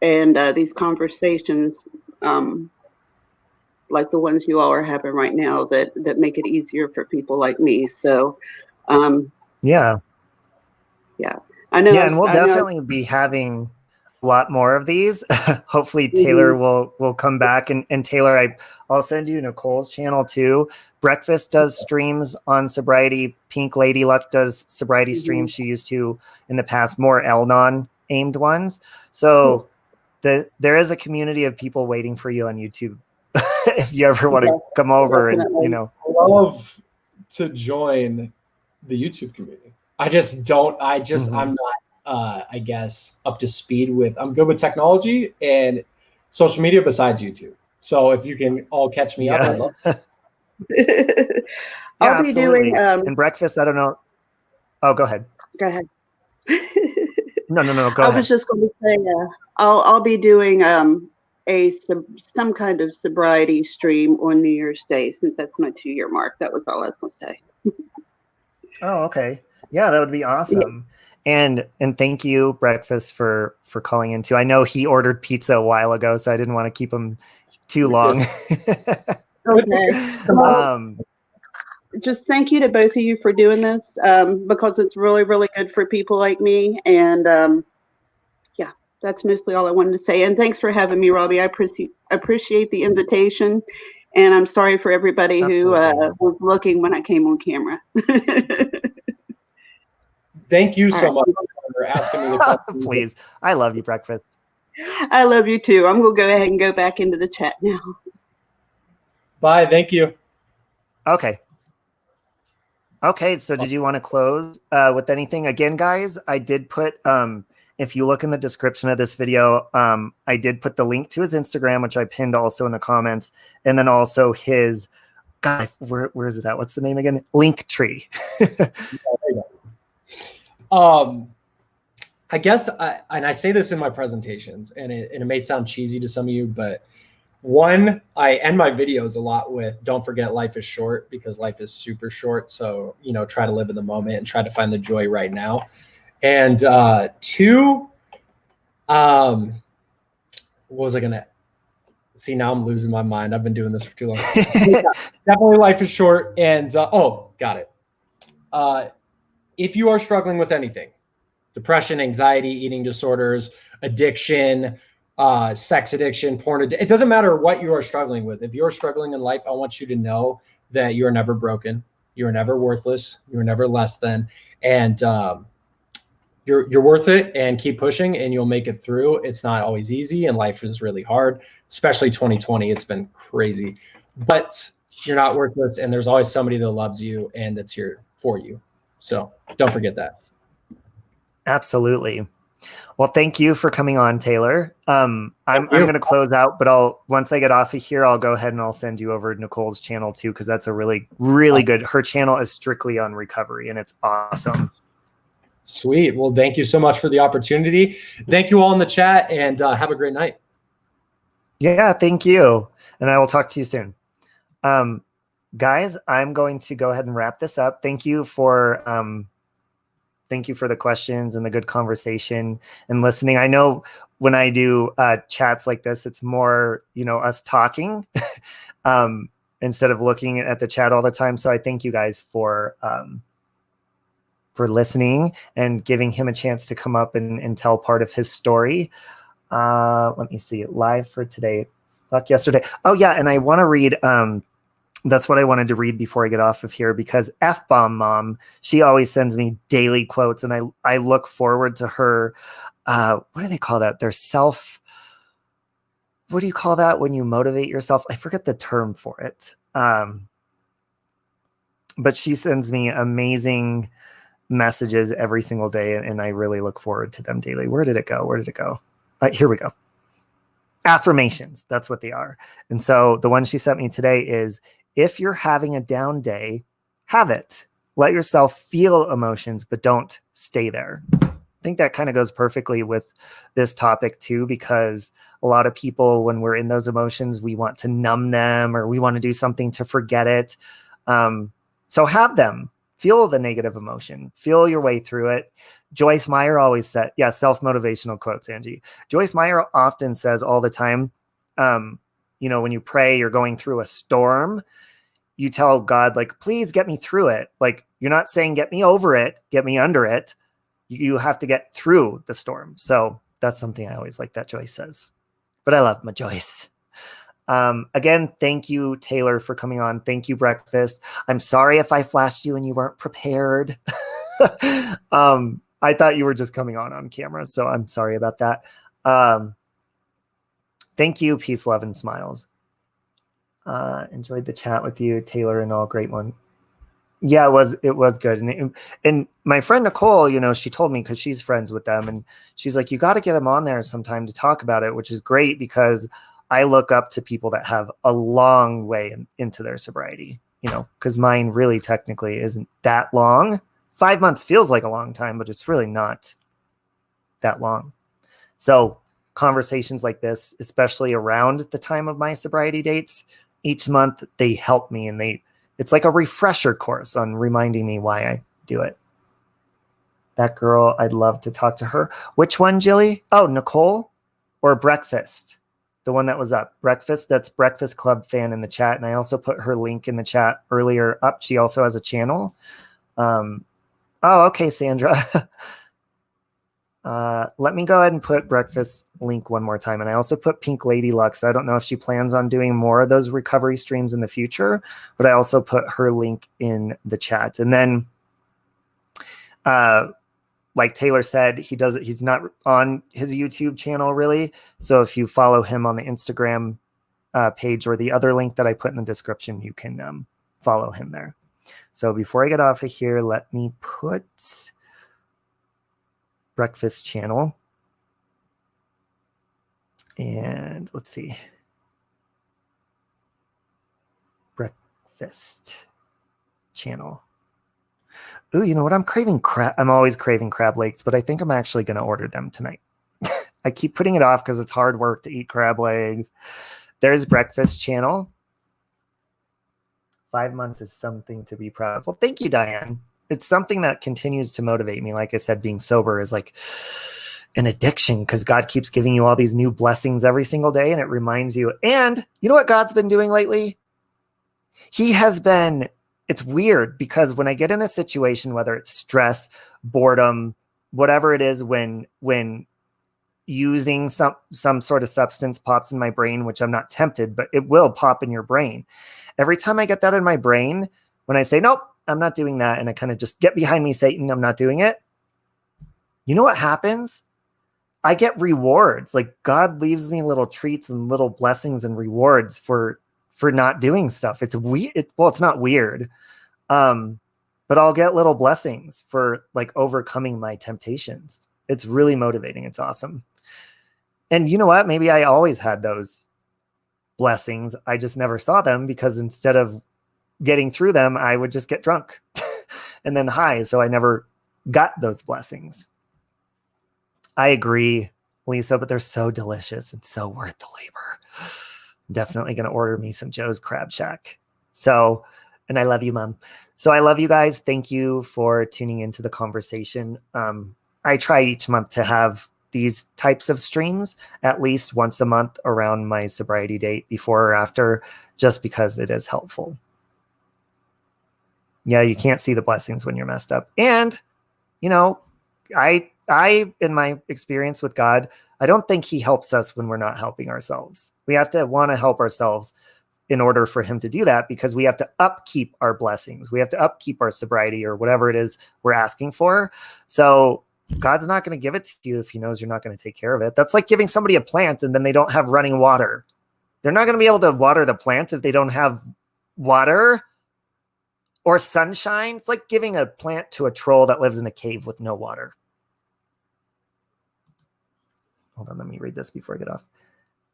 these conversations, like the ones you all are having right now, that make it easier for people like me. So, Yeah. I know. Yeah, and we'll definitely be having a lot more of these. Hopefully Taylor will come back, and Taylor, I'll send you Nicole's channel too. Breakfast does streams on sobriety. Pink Lady Luck does sobriety streams. She used to in the past, more Elnon aimed ones. So there is a community of people waiting for you on YouTube. If you ever want to come over definitely. and I love to join the YouTube community. I'm not I guess up to speed with, I'm good with technology and social media besides YouTube. So if you can all catch me up, I'd love it. I'll be absolutely. doing And breakfast, I don't know. Oh, go ahead. go ahead. No, go I ahead. was just going to say, I'll be doing some kind of sobriety stream on New Year's Day, since that's my 2-year mark. That was all I was going to say. Oh, okay. Yeah, that would be awesome. And thank you, Breakfast, for calling in too. I know he ordered pizza a while ago, so I didn't want to keep him too long. Okay. Just thank you to both of you for doing this, because it's really, really good for people like me. And yeah, that's mostly all I wanted to say. And thanks for having me, Robbie. I appreciate the invitation. And I'm sorry for everybody who was looking when I came on camera. Thank you so much for asking me the question. Please. I love you, Breakfast. I love you too. I'm going to go ahead and go back into the chat now. Bye. Thank you. Okay. Okay, so did you want to close with anything? Again, guys, I did put, if you look in the description of this video, I did put the link to his Instagram, which I pinned also in the comments, and then also his, God, where is it at? What's the name again? Linktree. I guess, and I say this in my presentations, and it may sound cheesy to some of you, but one, I end my videos a lot with, don't forget life is short, because life is super short. So, try to live in the moment and try to find the joy right now. And two, what was I going to see? Now I'm losing my mind. I've been doing this for too long. Definitely life is short. And got it. If you are struggling with anything, depression, anxiety, eating disorders, addiction, sex addiction, porn addiction, it doesn't matter what you are struggling with. If you're struggling in life, I want you to know that you are never broken. You are never worthless. You are never less than. And you're worth it, and keep pushing and you'll make it through. It's not always easy, and life is really hard, especially 2020. It's been crazy, but you're not worthless, and there's always somebody that loves you and that's here for you. So don't forget that. Absolutely. Well, thank you for coming on, Taylor. I'm going to close out, but once I get off of here, I'll go ahead and I'll send you over to Nicole's channel too, because that's a really, really good. Her channel is strictly on recovery, and it's awesome. Sweet. Well, thank you so much for the opportunity. Thank you all in the chat, and have a great night. Yeah, thank you. And I will talk to you soon. Guys, I'm going to go ahead and wrap this up. Thank you for the questions and the good conversation and listening. I know when I do chats like this, it's more, us talking instead of looking at the chat all the time. So I thank you guys for listening and giving him a chance to come up and tell part of his story. Let me see, live for today. Fuck yesterday. Oh yeah, and I want to read. That's what I wanted to read before I get off of here, because F-Bomb Mom, she always sends me daily quotes, and I look forward to her. What do they call that? What do you call that when you motivate yourself? I forget the term for it. But she sends me amazing messages every single day, and I really look forward to them daily. Where did it go? Here we go. Affirmations. That's what they are. And so the one she sent me today is, if you're having a down day, have it. Let yourself feel emotions, but don't stay there. think that kind of goes perfectly with this topic too, because a lot of people, when we're in those emotions, we want to numb them or we want to do something to forget it. So have them feel the negative emotion, feel your way through it. Joyce Meyer always said, yeah, self-motivational quotes, Angie. Joyce Meyer often says all the time, you know, when you pray, you're going through a storm, you tell God, like, please get me through it. Like, you're not saying get me over it, get me under it. You have to get through the storm. So that's something I always like that Joyce says. But I love my Joyce. Again, thank you, Taylor, for coming on. Thank you, Breakfast. I'm sorry if I flashed you and you weren't prepared. I thought you were just coming on camera, so I'm sorry about that. Thank you, peace, love, and smiles. Enjoyed the chat with you, Taylor, and all. Great one. Yeah, it was good. And my friend Nicole, you know, she told me, because she's friends with them, and she's like, you got to get them on there sometime to talk about it, which is great, because I look up to people that have a long way into their sobriety, you know, because mine really technically isn't that long. 5 months feels like a long time, but it's really not that long. So conversations like this, especially around the time of my sobriety dates, each month, they help me, and it's like a refresher course on reminding me why I do it. That girl, I'd love to talk to her. Which one, Jilly? Oh, Nicole or Breakfast? The one that was up. Breakfast, that's Breakfast Club fan in the chat. And I also put her link in the chat earlier up. She also has a channel. Oh, okay, Sandra. Let me go ahead and put Breakfast link one more time. And I also put Pink Lady Lux. I don't know if she plans on doing more of those recovery streams in the future, but I also put her link in the chat. And then, like Taylor said, he's not on his YouTube channel really. So if you follow him on the Instagram page or the other link that I put in the description, you can follow him there. So before I get off of here, let me put Breakfast channel. And let's see. Breakfast channel. Ooh, you know what? I'm craving crab. I'm always craving crab legs, but I think I'm actually going to order them tonight. I keep putting it off because it's hard work to eat crab legs. There's Breakfast channel. 5 months is something to be proud of. Well, thank you, Diane. It's something that continues to motivate me. Like I said, being sober is like an addiction, because God keeps giving you all these new blessings every single day, and it reminds you. And you know what God's been doing lately? He has been, it's weird, because when I get in a situation, whether it's stress, boredom, whatever it is, when using some sort of substance pops in my brain, which I'm not tempted, but it will pop in your brain. Every time I get that in my brain, when I say, nope, I'm not doing that, and I kind of just get behind me, Satan, I'm not doing it. You know what happens? I get rewards. Like, God leaves me little treats and little blessings and rewards for not doing stuff. It's weird. Well, it's not weird. But I'll get little blessings for like overcoming my temptations. It's really motivating. It's awesome. And you know what? Maybe I always had those blessings. I just never saw them, because instead of getting through them, I would just get drunk and then high. So I never got those blessings. I agree, Lisa, but they're so delicious and so worth the labor. I'm definitely going to order me some Joe's Crab Shack. So, and I love you, Mom. So I love you guys. Thank you for tuning into the conversation. I try each month to have these types of streams at least once a month around my sobriety date, before or after, just because it is helpful. Yeah, you can't see the blessings when you're messed up. And, you know, I, in my experience with God, I don't think he helps us when we're not helping ourselves. We have to want to help ourselves in order for him to do that, because we have to upkeep our blessings. We have to upkeep our sobriety, or whatever it is we're asking for. So God's not going to give it to you if he knows you're not going to take care of it. That's like giving somebody a plant and then they don't have running water. They're not going to be able to water the plant if they don't have water or sunshine. It's like giving a plant to a troll that lives in a cave with no water. Hold on, let me read this before I get off.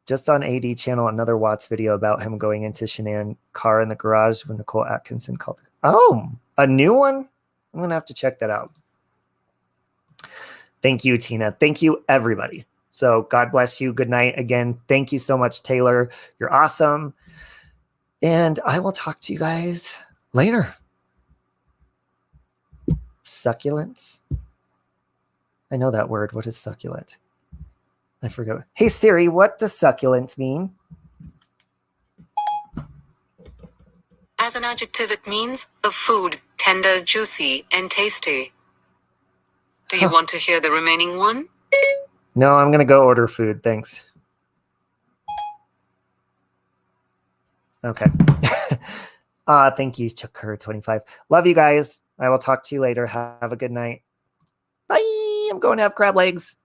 Just on AD channel, another Watts video about him going into Shanann car in the garage when Nicole Atkinson called. Oh, a new one? I'm going to have to check that out. Thank you, Tina. Thank you, everybody. So God bless you. Good night again. Thank you so much, Taylor. You're awesome. And I will talk to you guys later. Succulents. I know that word. What is succulent? I forgot. Hey, Siri, what does succulent mean? As an adjective, it means of food, tender, juicy, and tasty. Do you want to hear the remaining one? No, I'm going to go order food. Thanks. Okay. Thank you, Chucker25. Love you guys. I will talk to you later. Have a good night. Bye. I'm going to have crab legs.